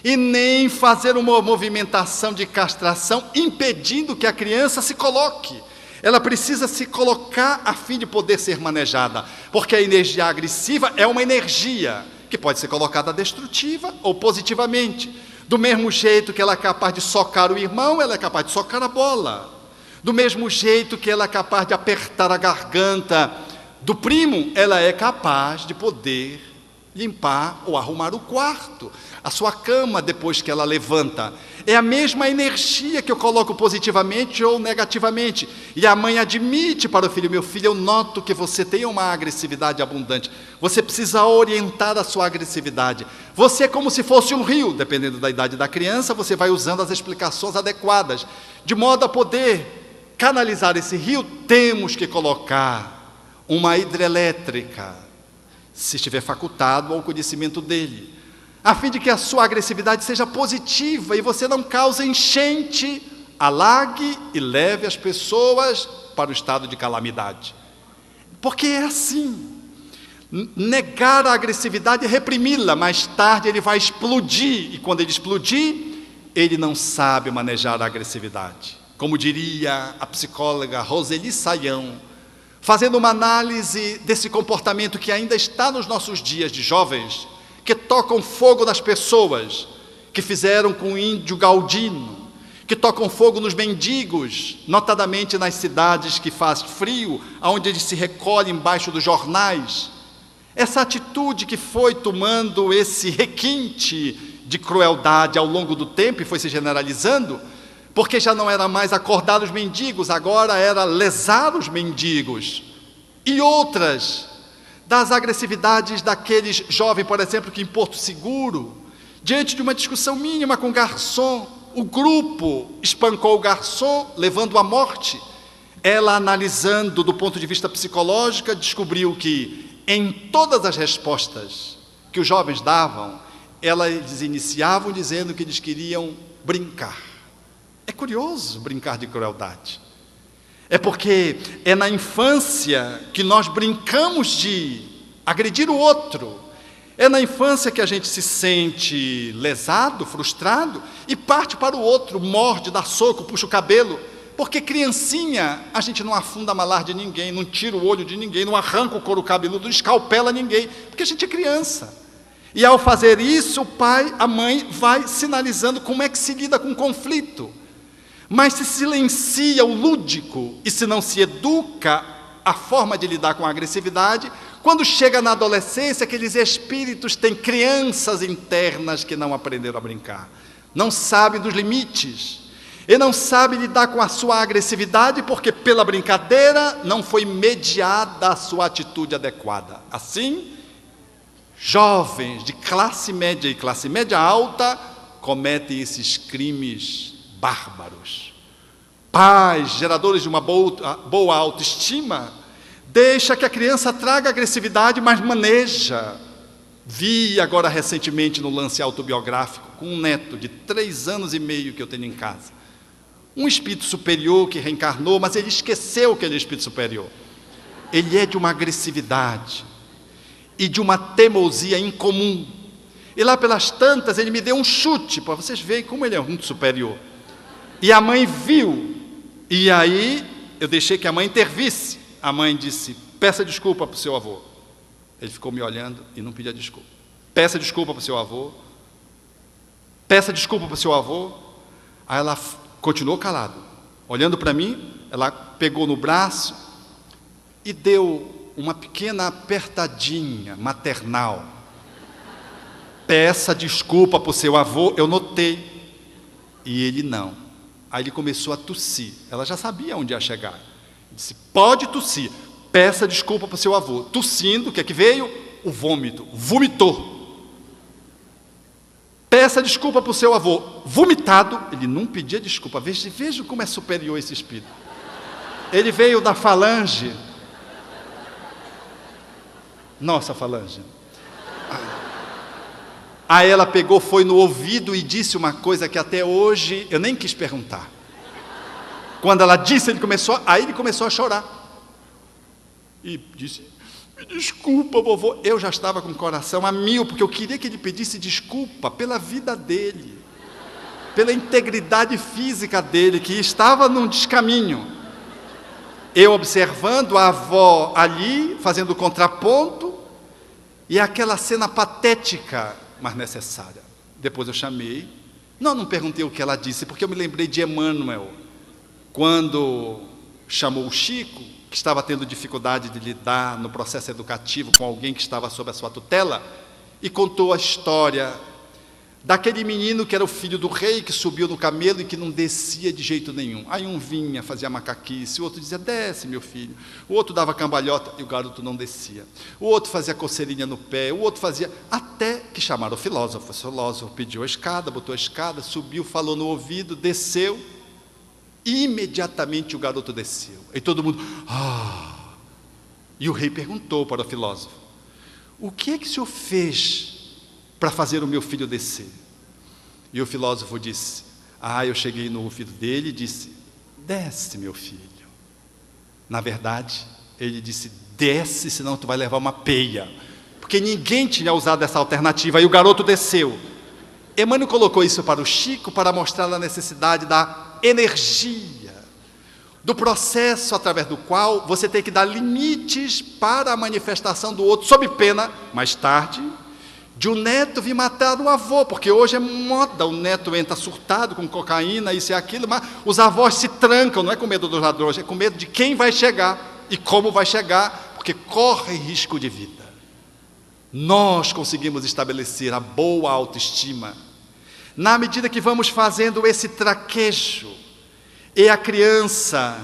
E nem fazer uma movimentação de castração impedindo que a criança se coloque. Ela precisa se colocar a fim de poder ser manejada, porque a energia agressiva é uma energia que pode ser colocada destrutiva ou positivamente. Do mesmo jeito que ela é capaz de socar o irmão, ela é capaz de socar a bola. Do mesmo jeito que ela é capaz de apertar a garganta do primo, ela é capaz de poder limpar ou arrumar o quarto, a sua cama depois que ela levanta. É a mesma energia que eu coloco positivamente ou negativamente. E a mãe admite para o filho: meu filho, eu noto que você tem uma agressividade abundante. Você precisa orientar a sua agressividade. Você é como se fosse um rio. Dependendo da idade da criança, você vai usando as explicações adequadas. De modo a poder canalizar esse rio, temos que colocar uma hidrelétrica, se estiver facultado ao conhecimento dele, a fim de que a sua agressividade seja positiva e você não cause enchente, alague e leve as pessoas para o estado de calamidade. Porque é assim. Negar a agressividade é reprimi-la, mais tarde ele vai explodir, e quando ele explodir, ele não sabe manejar a agressividade. Como diria a psicóloga Roseli Saião, fazendo uma análise desse comportamento que ainda está nos nossos dias de jovens, que tocam fogo nas pessoas, que fizeram com o índio Galdino, que tocam fogo nos mendigos, notadamente nas cidades que faz frio, onde eles se recolhem embaixo dos jornais. Essa atitude que foi tomando esse requinte de crueldade ao longo do tempo e foi se generalizando, porque já não era mais acordar os mendigos, agora era lesar os mendigos. E outras das agressividades daqueles jovens, por exemplo, que em Porto Seguro, diante de uma discussão mínima com o garçom, o grupo espancou o garçom, levando à morte. Ela, analisando do ponto de vista psicológico, descobriu que em todas as respostas que os jovens davam, eles iniciavam dizendo que eles queriam brincar. É curioso brincar de crueldade. É porque é na infância que nós brincamos de agredir o outro. É na infância que a gente se sente lesado, frustrado, e parte para o outro, morde, dá soco, puxa o cabelo. Porque criancinha, a gente não afunda a malar de ninguém, não tira o olho de ninguém, não arranca o couro cabeludo, não escalpela ninguém, porque a gente é criança. E ao fazer isso, o pai, a mãe, vai sinalizando como é que se lida com o conflito. Mas se silencia o lúdico e se não se educa a forma de lidar com a agressividade, quando chega na adolescência, aqueles espíritos têm crianças internas que não aprenderam a brincar, não sabem dos limites, e não sabem lidar com a sua agressividade, porque pela brincadeira não foi mediada a sua atitude adequada. Assim, jovens de classe média e classe média alta cometem esses crimes bárbaros. Pais, geradores de uma boa autoestima, deixa que a criança traga agressividade, mas maneja. Vi agora recentemente no lance autobiográfico, com um neto de 3 anos e meio que eu tenho em casa, um espírito superior que reencarnou, mas ele esqueceu que ele é espírito superior. Ele é de uma agressividade e de uma teimosia incomum. E lá pelas tantas ele me deu um chute, para vocês verem como ele é muito superior. E a mãe viu, e aí eu deixei que a mãe intervisse. A mãe disse: peça desculpa para o seu avô. Ele ficou me olhando e não pedia desculpa. Peça desculpa para o seu avô. Peça desculpa para o seu avô. Aí ela continuou calada, olhando para mim. Ela pegou no braço e deu uma pequena apertadinha maternal. Peça desculpa para o seu avô. Eu notei. E ele não. Aí ele começou a tossir. Ela já sabia onde ia chegar. Disse: pode tossir, peça desculpa para o seu avô. Tossindo, o que é que veio? O vômito. Vomitou. Peça desculpa para o seu avô. Vomitado, ele não pedia desculpa. Veja como é superior esse espírito. Ele veio da falange. Nossa falange. Aí ela pegou, foi no ouvido e disse uma coisa que até hoje eu nem quis perguntar. Quando ela disse, ele começou a chorar. E disse: me desculpa, vovô. Eu já estava com o coração a mil, porque eu queria que ele pedisse desculpa pela vida dele, pela integridade física dele, que estava num descaminho. Eu observando a avó ali, fazendo o contraponto, e aquela cena patética, mas necessária. Depois eu chamei, não perguntei o que ela disse, porque eu me lembrei de Emmanuel, quando chamou o Chico, que estava tendo dificuldade de lidar no processo educativo com alguém que estava sob a sua tutela, e contou a história daquele menino que era o filho do rei, que subiu no camelo e que não descia de jeito nenhum. Aí um vinha, fazia macaquice, o outro dizia: desce, meu filho. O outro dava cambalhota e o garoto não descia. O outro fazia coceirinha no pé, o outro fazia... Até que chamaram o filósofo. O filósofo pediu a escada, botou a escada, subiu, falou no ouvido, desceu. E imediatamente o garoto desceu. E todo mundo... E o rei perguntou para o filósofo: o que é que o senhor fez para fazer o meu filho descer? E o filósofo disse: eu cheguei no ouvido dele e disse: desce, meu filho. Na verdade, ele disse: desce, senão tu vai levar uma peia, porque ninguém tinha usado essa alternativa. E o garoto desceu. Emmanuel colocou isso para o Chico, para mostrar a necessidade da energia, do processo através do qual você tem que dar limites para a manifestação do outro, sob pena, mais tarde, de um neto vir matar o avô, porque hoje é moda, o neto entra surtado com cocaína, isso e aquilo, mas os avós se trancam, não é com medo dos ladrões, é com medo de quem vai chegar e como vai chegar, porque corre risco de vida. Nós conseguimos estabelecer a boa autoestima na medida que vamos fazendo esse traquejo, e a criança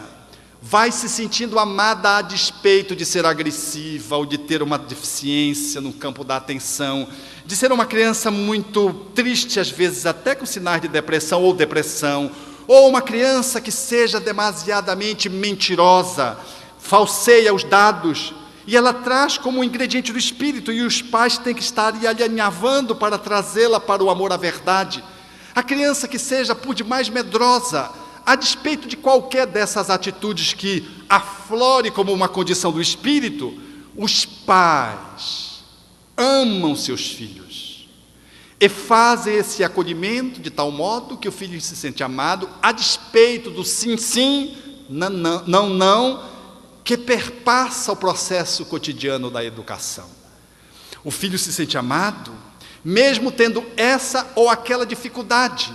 vai se sentindo amada a despeito de ser agressiva, ou de ter uma deficiência no campo da atenção, de ser uma criança muito triste, às vezes até com sinais de depressão, ou uma criança que seja demasiadamente mentirosa, falseia os dados, e ela traz como um ingrediente do espírito, e os pais têm que estar alinhavando para trazê-la para o amor à verdade. A criança que seja por demais medrosa, a despeito de qualquer dessas atitudes que aflore como uma condição do espírito, os pais amam seus filhos e fazem esse acolhimento de tal modo que o filho se sente amado, a despeito do sim, sim, não, que perpassa o processo cotidiano da educação. O filho se sente amado, mesmo tendo essa ou aquela dificuldade,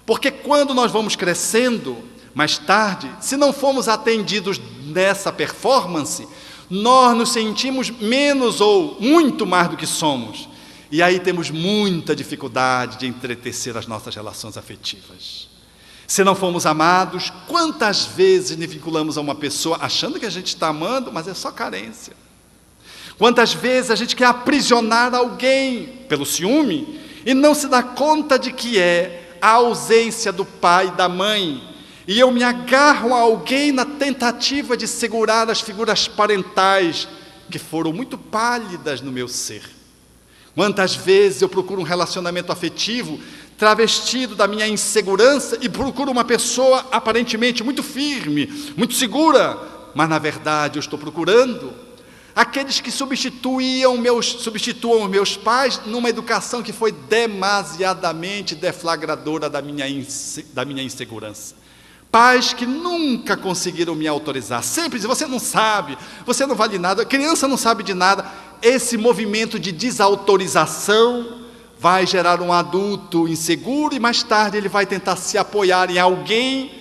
porque quando nós vamos crescendo, mais tarde, se não formos atendidos nessa performance, nós nos sentimos menos ou muito mais do que somos, e aí temos muita dificuldade de entretecer as nossas relações afetivas. Se não fomos amados, quantas vezes nos vinculamos a uma pessoa achando que a gente está amando, mas é só carência. Quantas vezes a gente quer aprisionar alguém pelo ciúme e não se dá conta de que é a ausência do pai e da mãe, e eu me agarro a alguém na tentativa de segurar as figuras parentais que foram muito pálidas no meu ser. Quantas vezes eu procuro um relacionamento afetivo travestido da minha insegurança e procuro uma pessoa aparentemente muito firme, muito segura, mas na verdade eu estou procurando aqueles que substituam os meus pais numa educação que foi demasiadamente deflagradora da minha insegurança. Pais que nunca conseguiram me autorizar, sempre dizem: você não sabe, você não vale nada, a criança não sabe de nada. Esse movimento de desautorização vai gerar um adulto inseguro, e mais tarde ele vai tentar se apoiar em alguém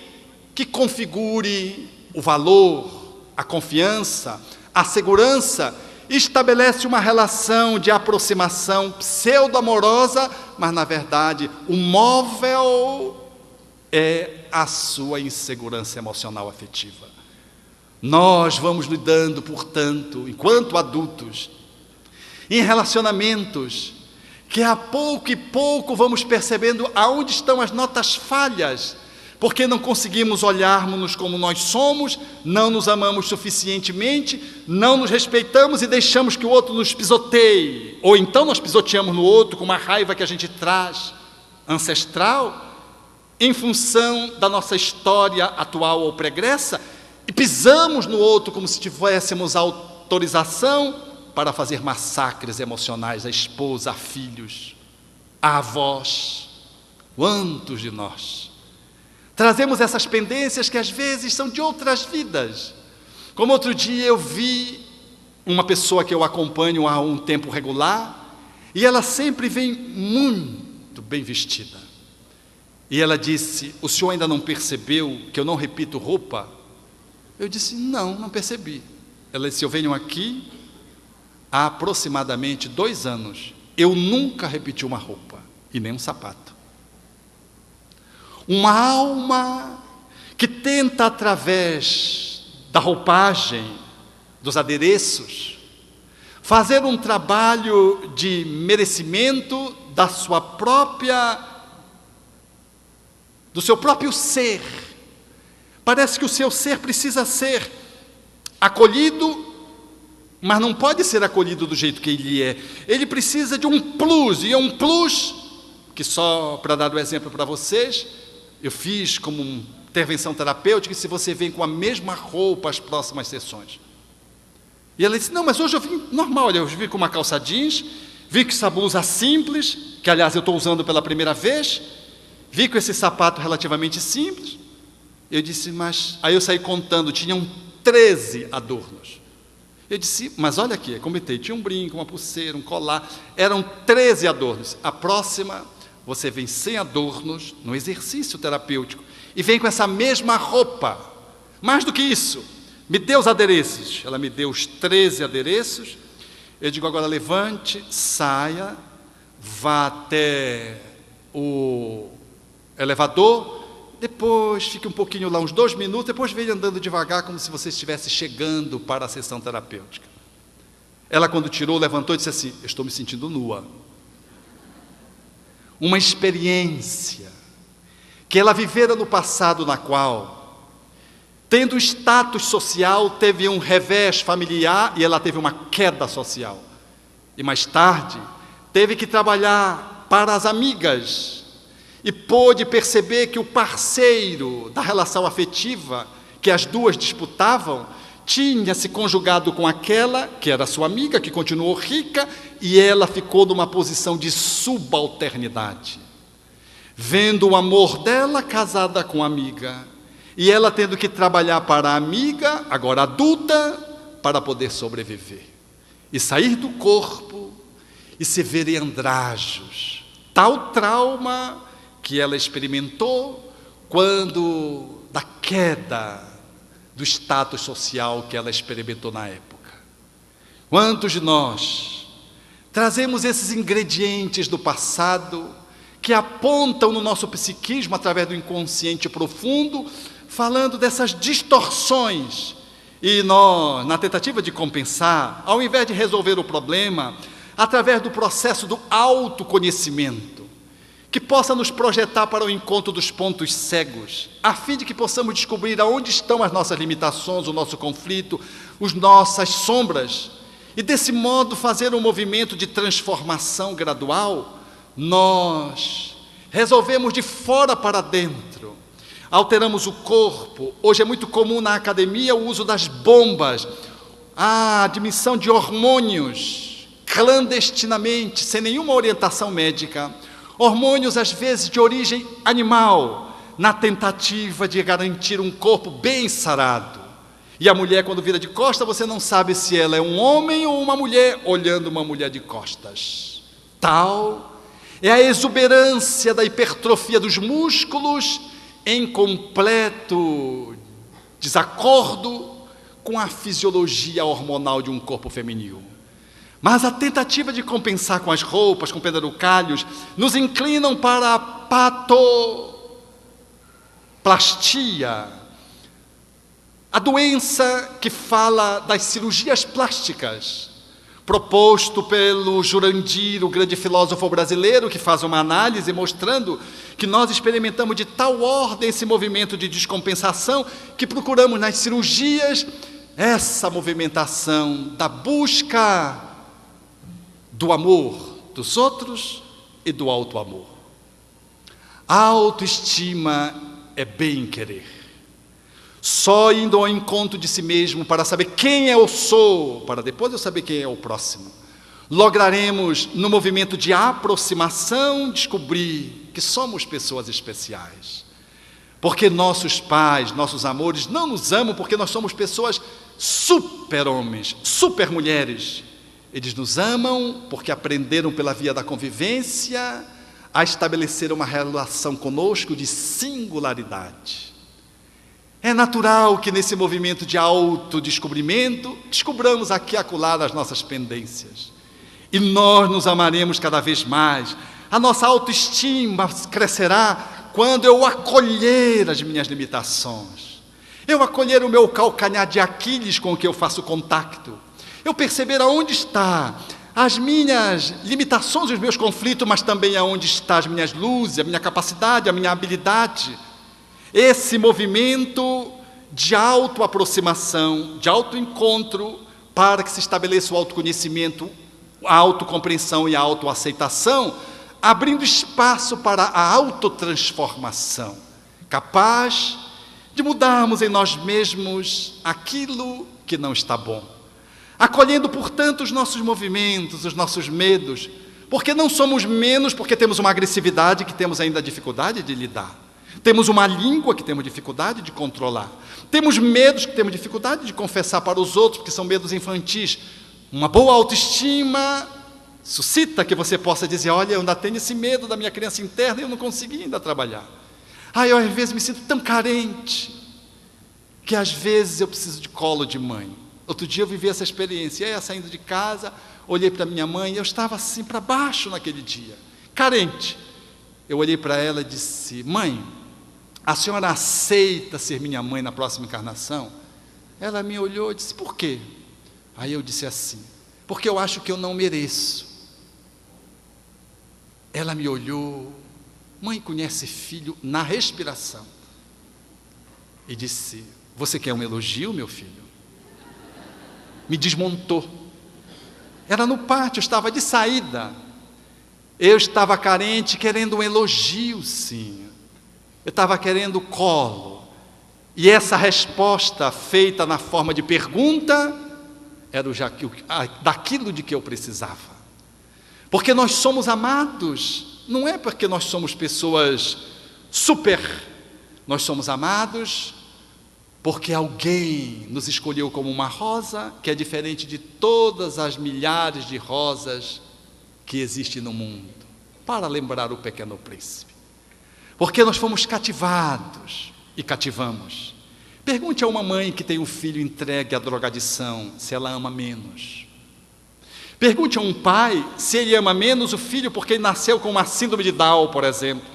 que configure o valor, a confiança, a segurança, estabelece uma relação de aproximação pseudo-amorosa, mas na verdade o móvel é a sua insegurança emocional afetiva. Nós vamos lidando, portanto, enquanto adultos, em relacionamentos, que a pouco e pouco vamos percebendo aonde estão as nossas falhas, porque não conseguimos olharmos-nos como nós somos, não nos amamos suficientemente, não nos respeitamos e deixamos que o outro nos pisoteie, ou então nós pisoteamos no outro com uma raiva que a gente traz ancestral, em função da nossa história atual ou pregressa, e pisamos no outro como se tivéssemos autorização para fazer massacres emocionais à esposa, a filhos, a avós. Quantos de nós trazemos essas pendências que às vezes são de outras vidas? Como outro dia eu vi uma pessoa que eu acompanho há um tempo regular, e ela sempre vem muito bem vestida. E ela disse: o senhor ainda não percebeu que eu não repito roupa? Eu disse: não percebi. Ela disse: eu venho aqui há aproximadamente 2 anos, eu nunca repeti uma roupa e nem um sapato. Uma alma que tenta, através da roupagem, dos adereços, fazer um trabalho de merecimento do seu próprio ser. Parece que o seu ser precisa ser acolhido, mas não pode ser acolhido do jeito que ele é. Ele precisa de um plus, e é um plus que, só para dar o exemplo para vocês, eu fiz como uma intervenção terapêutica, e se você vem com a mesma roupa às próximas sessões. E ela disse: não, mas hoje eu vim normal, olha, eu vim com uma calça jeans, vi com essa blusa simples, que aliás eu estou usando pela primeira vez, vi com esse sapato relativamente simples. Eu disse: mas... Aí eu saí contando, tinham 13 adornos. Eu disse: mas olha aqui, eu comentei, tinha um brinco, uma pulseira, um colar, eram 13 adornos. A próxima, você vem sem adornos, no exercício terapêutico, e vem com essa mesma roupa. Mais do que isso, me dê os adereços. Ela me deu os 13 adereços. Eu digo: agora levante, saia, vá até o elevador, depois fique um pouquinho lá, uns 2 minutos, depois venha andando devagar, como se você estivesse chegando para a sessão terapêutica. Ela, quando tirou, levantou e disse assim: eu estou me sentindo nua. Uma experiência que ela vivera no passado, na qual, tendo status social, teve um revés familiar e ela teve uma queda social. E mais tarde, teve que trabalhar para as amigas e pôde perceber que o parceiro da relação afetiva, que as duas disputavam, tinha se conjugado com aquela que era sua amiga, que continuou rica, e ela ficou numa posição de subalternidade, vendo o amor dela casada com a amiga, e ela tendo que trabalhar para a amiga, agora adulta, para poder sobreviver, e sair do corpo, e se ver em andrajos. Tal trauma que ela experimentou quando da queda do status social que ela experimentou na época. Quantos de nós trazemos esses ingredientes do passado que apontam no nosso psiquismo através do inconsciente profundo, falando dessas distorções, e nós, na tentativa de compensar, ao invés de resolver o problema através do processo do autoconhecimento, que possa nos projetar para o encontro dos pontos cegos, a fim de que possamos descobrir aonde estão as nossas limitações, o nosso conflito, as nossas sombras, e desse modo fazer um movimento de transformação gradual. Nós resolvemos de fora para dentro, alteramos o corpo. Hoje é muito comum na academia o uso das bombas, a admissão de hormônios clandestinamente, sem nenhuma orientação médica, hormônios às vezes de origem animal, na tentativa de garantir um corpo bem sarado. E a mulher, quando vira de costas, você não sabe se ela é um homem ou uma mulher, olhando uma mulher de costas. Tal é a exuberância da hipertrofia dos músculos, em completo desacordo com a fisiologia hormonal de um corpo feminino. Mas a tentativa de compensar com as roupas, com pedrucalhos, nos inclinam para a patoplastia, a doença que fala das cirurgias plásticas, proposto pelo Jurandir, o grande filósofo brasileiro, que faz uma análise mostrando que nós experimentamos de tal ordem esse movimento de descompensação que procuramos nas cirurgias essa movimentação da busca do amor dos outros e do auto-amor. A autoestima é bem-querer. Só indo ao encontro de si mesmo para saber quem eu sou, para depois eu saber quem é o próximo, lograremos, no movimento de aproximação, descobrir que somos pessoas especiais. Porque nossos pais, nossos amores não nos amam porque nós somos pessoas super-homens, super-mulheres. Eles nos amam porque aprenderam pela via da convivência a estabelecer uma relação conosco de singularidade. É natural que nesse movimento de autodescobrimento descobramos aqui e acolá as nossas pendências. E nós nos amaremos cada vez mais. A nossa autoestima crescerá quando eu acolher as minhas limitações. Eu acolher o meu calcanhar de Aquiles com o que eu faço contato. Eu perceber aonde está as minhas limitações, os meus conflitos, mas também aonde estão as minhas luzes, a minha capacidade, a minha habilidade. Esse movimento de autoaproximação, de autoencontro, para que se estabeleça o autoconhecimento, a autocompreensão e a autoaceitação, abrindo espaço para a autotransformação, capaz de mudarmos em nós mesmos aquilo que não está bom. Acolhendo, portanto, os nossos movimentos, os nossos medos, porque não somos menos porque temos uma agressividade que temos ainda dificuldade de lidar. Temos uma língua que temos dificuldade de controlar. Temos medos que temos dificuldade de confessar para os outros, porque são medos infantis. Uma boa autoestima suscita que você possa dizer: olha, eu ainda tenho esse medo da minha criança interna e eu não consegui ainda trabalhar. Eu às vezes me sinto tão carente, que às vezes eu preciso de colo de mãe. Outro dia eu vivi essa experiência, eu ia saindo de casa, olhei para minha mãe, e eu estava assim para baixo naquele dia, carente. Eu olhei para ela e disse: mãe, a senhora aceita ser minha mãe na próxima encarnação? Ela me olhou e disse: por quê? Aí eu disse assim: porque eu acho que eu não mereço. Ela me olhou, mãe conhece filho na respiração, e disse: você quer um elogio, meu filho? Me desmontou. Era no pátio, eu estava de saída. Eu estava carente, querendo um elogio, sim. Eu estava querendo colo. E essa resposta, feita na forma de pergunta, era daquilo de que eu precisava. Porque nós somos amados, não é porque nós somos pessoas super. Nós somos amados porque alguém nos escolheu como uma rosa, que é diferente de todas as milhares de rosas que existem no mundo, para lembrar o Pequeno Príncipe. Porque nós fomos cativados e cativamos. Pergunte a uma mãe que tem um filho entregue à drogadição se ela ama menos. Pergunte a um pai se ele ama menos o filho porque ele nasceu com uma síndrome de Down, por exemplo.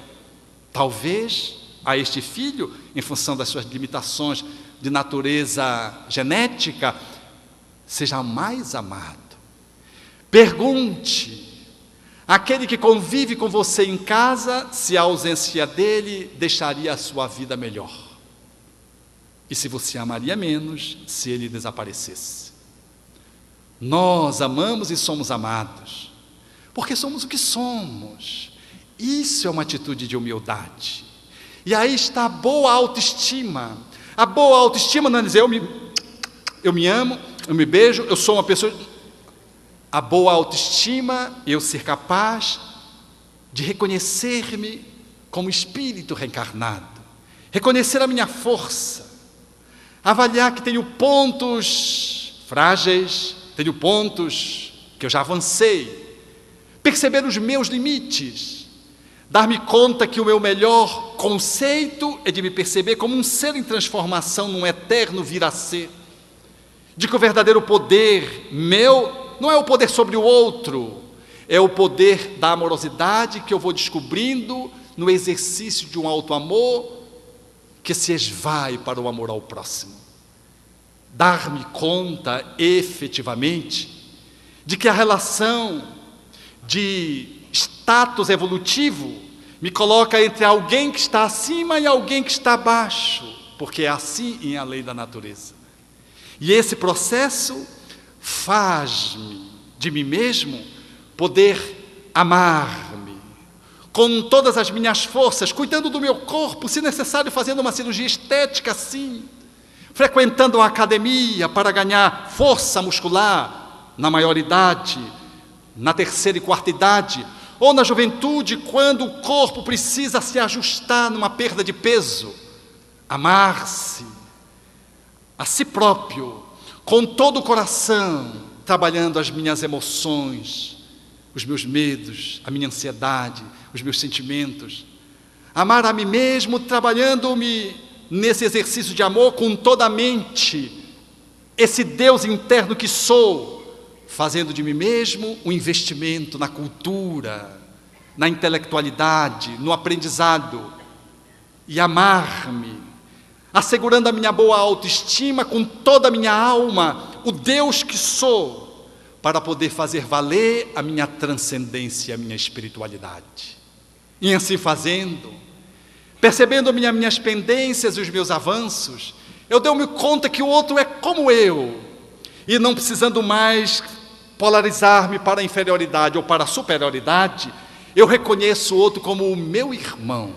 Talvez a este filho, em função das suas limitações de natureza genética, seja mais amado. Pergunte àquele que convive com você em casa se a ausência dele deixaria a sua vida melhor. E se você amaria menos se ele desaparecesse. Nós amamos e somos amados, porque somos o que somos. Isso é uma atitude de humildade. E aí está a boa autoestima. A boa autoestima não é dizer: eu me amo, eu me beijo, eu sou uma pessoa. A boa autoestima é eu ser capaz de reconhecer-me como espírito reencarnado, reconhecer a minha força, avaliar que tenho pontos frágeis, tenho pontos que eu já avancei, perceber os meus limites, dar-me conta que o meu melhor conceito é de me perceber como um ser em transformação, num eterno vir a ser, de que o verdadeiro poder meu não é o poder sobre o outro, é o poder da amorosidade que eu vou descobrindo no exercício de um auto-amor que se esvai para o amor ao próximo. Dar-me conta, efetivamente, de que a relação de status evolutivo me coloca entre alguém que está acima e alguém que está abaixo, porque é assim a lei da natureza. E esse processo faz-me, de mim mesmo, poder amar-me, com todas as minhas forças, cuidando do meu corpo, se necessário, fazendo uma cirurgia estética, sim, frequentando a academia para ganhar força muscular na maioridade, na terceira e quarta idade, ou na juventude, quando o corpo precisa se ajustar numa perda de peso. Amar-se a si próprio, com todo o coração, trabalhando as minhas emoções, os meus medos, a minha ansiedade, os meus sentimentos. Amar a mim mesmo, trabalhando-me nesse exercício de amor com toda a mente, esse Deus interno que sou, fazendo de mim mesmo um investimento na cultura, na intelectualidade, no aprendizado, e amar-me, assegurando a minha boa autoestima com toda a minha alma, o Deus que sou, para poder fazer valer a minha transcendência, a minha espiritualidade. E assim fazendo, percebendo minhas pendências e os meus avanços, eu dou-me conta que o outro é como eu, e não precisando mais polarizar-me para a inferioridade ou para a superioridade, eu reconheço o outro como o meu irmão.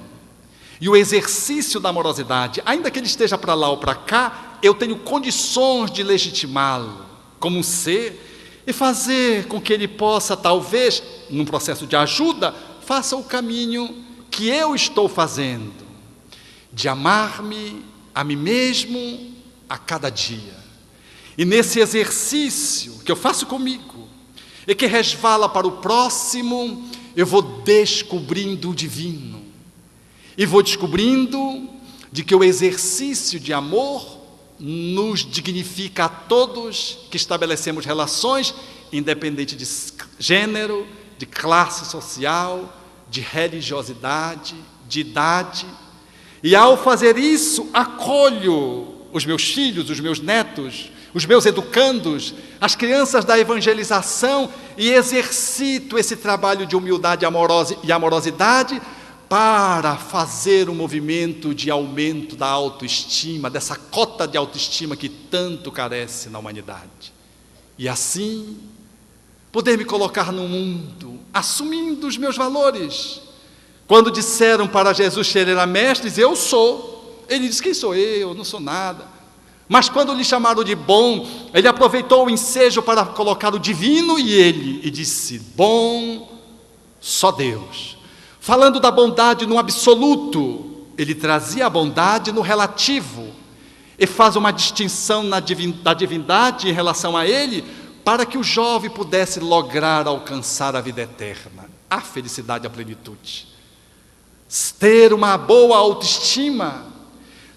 E o exercício da amorosidade, ainda que ele esteja para lá ou para cá, eu tenho condições de legitimá-lo como um ser e fazer com que ele possa, talvez, num processo de ajuda, faça o caminho que eu estou fazendo, de amar-me a mim mesmo a cada dia. E nesse exercício que eu faço comigo, e que resvala para o próximo, eu vou descobrindo o divino. E vou descobrindo de que o exercício de amor nos dignifica a todos que estabelecemos relações, independente de gênero, de classe social, de religiosidade, de idade. E ao fazer isso, acolho os meus filhos, os meus netos, os meus educandos, as crianças da evangelização, e exercito esse trabalho de humildade e amorosidade para fazer um movimento de aumento da autoestima, dessa cota de autoestima que tanto carece na humanidade. E assim, poder me colocar no mundo, assumindo os meus valores. Quando disseram para Jesus que ele era mestre, eu sou. Ele disse, quem sou eu? Não sou nada. Mas quando lhe chamaram de bom, ele aproveitou o ensejo para colocar o divino e disse, bom, só Deus. Falando da bondade no absoluto, ele trazia a bondade no relativo, e faz uma distinção da divindade em relação a ele, para que o jovem pudesse lograr alcançar a vida eterna, a felicidade e a plenitude. Ter uma boa autoestima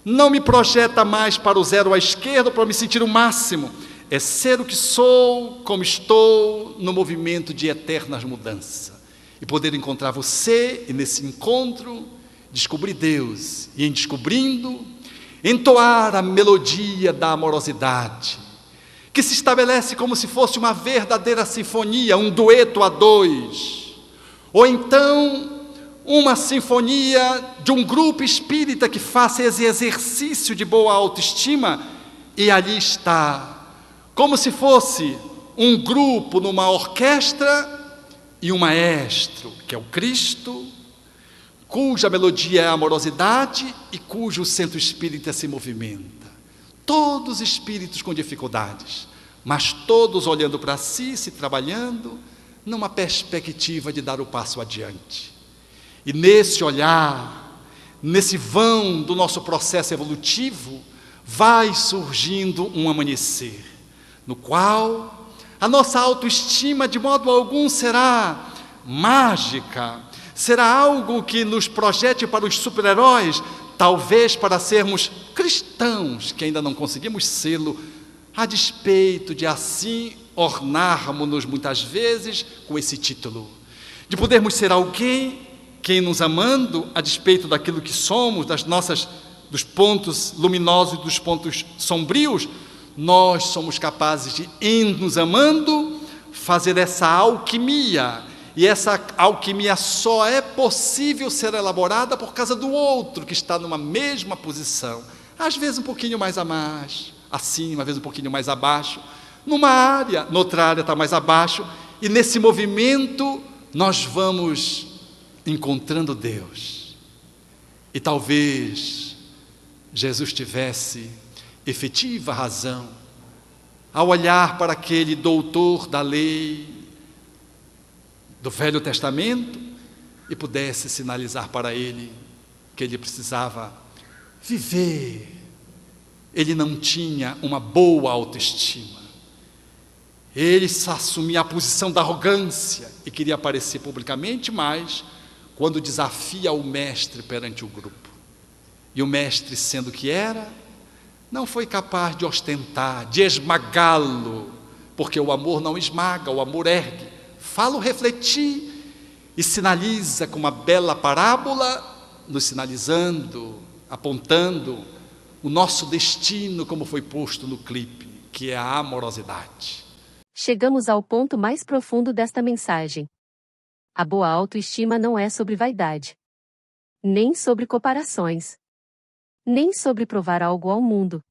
não me projeta mais para o zero à esquerda, para me sentir o máximo. É ser o que sou, como estou, no movimento de eternas mudanças. E poder encontrar você, e nesse encontro, descobrir Deus. E em descobrindo, entoar a melodia da amorosidade, que se estabelece como se fosse uma verdadeira sinfonia, um dueto a dois. Ou então, uma sinfonia de um grupo espírita que faça esse exercício de boa autoestima, e ali está, como se fosse um grupo numa orquestra e um maestro, que é o Cristo, cuja melodia é a amorosidade e cujo centro espírita se movimenta. Todos espíritos com dificuldades, mas todos olhando para si, se trabalhando, numa perspectiva de dar o passo adiante. E nesse olhar, nesse vão do nosso processo evolutivo, vai surgindo um amanhecer, no qual a nossa autoestima de modo algum será mágica, será algo que nos projete para os super-heróis, talvez para sermos cristãos, que ainda não conseguimos sê-lo, a despeito de assim ornarmos-nos muitas vezes com esse título, de podermos ser alguém que, nos amando, a despeito daquilo que somos, dos pontos luminosos e dos pontos sombrios, nós somos capazes de, em nos amando, fazer essa alquimia. E essa alquimia só é possível ser elaborada por causa do outro que está numa mesma posição. Às vezes um pouquinho mais acima, às vezes um pouquinho mais abaixo. Numa área, noutra área está mais abaixo. E nesse movimento nós vamos encontrando Deus. E talvez Jesus tivesse efetiva razão ao olhar para aquele doutor da lei do Velho Testamento e pudesse sinalizar para ele que ele precisava viver. Ele não tinha uma boa autoestima. Ele assumia a posição da arrogância e queria aparecer publicamente, mas quando desafia o mestre perante o grupo. E o mestre, sendo que era, não foi capaz de ostentar, de esmagá-lo, porque o amor não esmaga, o amor ergue. Fala-o refletir e sinaliza com uma bela parábola, nos sinalizando, apontando o nosso destino, como foi posto no clipe, que é a amorosidade. Chegamos ao ponto mais profundo desta mensagem. A boa autoestima não é sobre vaidade, nem sobre comparações, nem sobre provar algo ao mundo.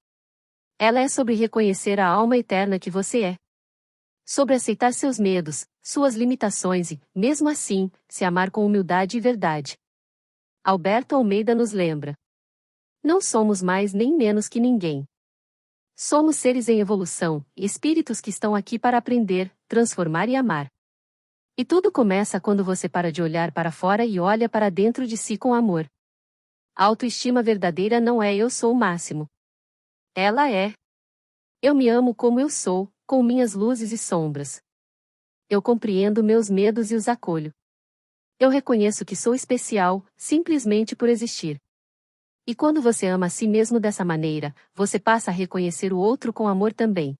Ela é sobre reconhecer a alma eterna que você é. Sobre aceitar seus medos, suas limitações e, mesmo assim, se amar com humildade e verdade. Alberto Almeida nos lembra: não somos mais nem menos que ninguém. Somos seres em evolução, espíritos que estão aqui para aprender, transformar e amar. E tudo começa quando você para de olhar para fora e olha para dentro de si com amor. A autoestima verdadeira não é eu sou o máximo. Ela é: eu me amo como eu sou, com minhas luzes e sombras. Eu compreendo meus medos e os acolho. Eu reconheço que sou especial, simplesmente por existir. E quando você ama a si mesmo dessa maneira, você passa a reconhecer o outro com amor também.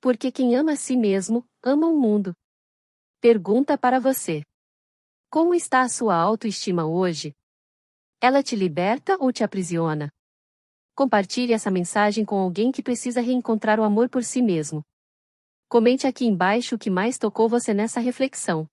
Porque quem ama a si mesmo, ama o mundo. Pergunta para você: como está a sua autoestima hoje? Ela te liberta ou te aprisiona? Compartilhe essa mensagem com alguém que precisa reencontrar o amor por si mesmo. Comente aqui embaixo o que mais tocou você nessa reflexão.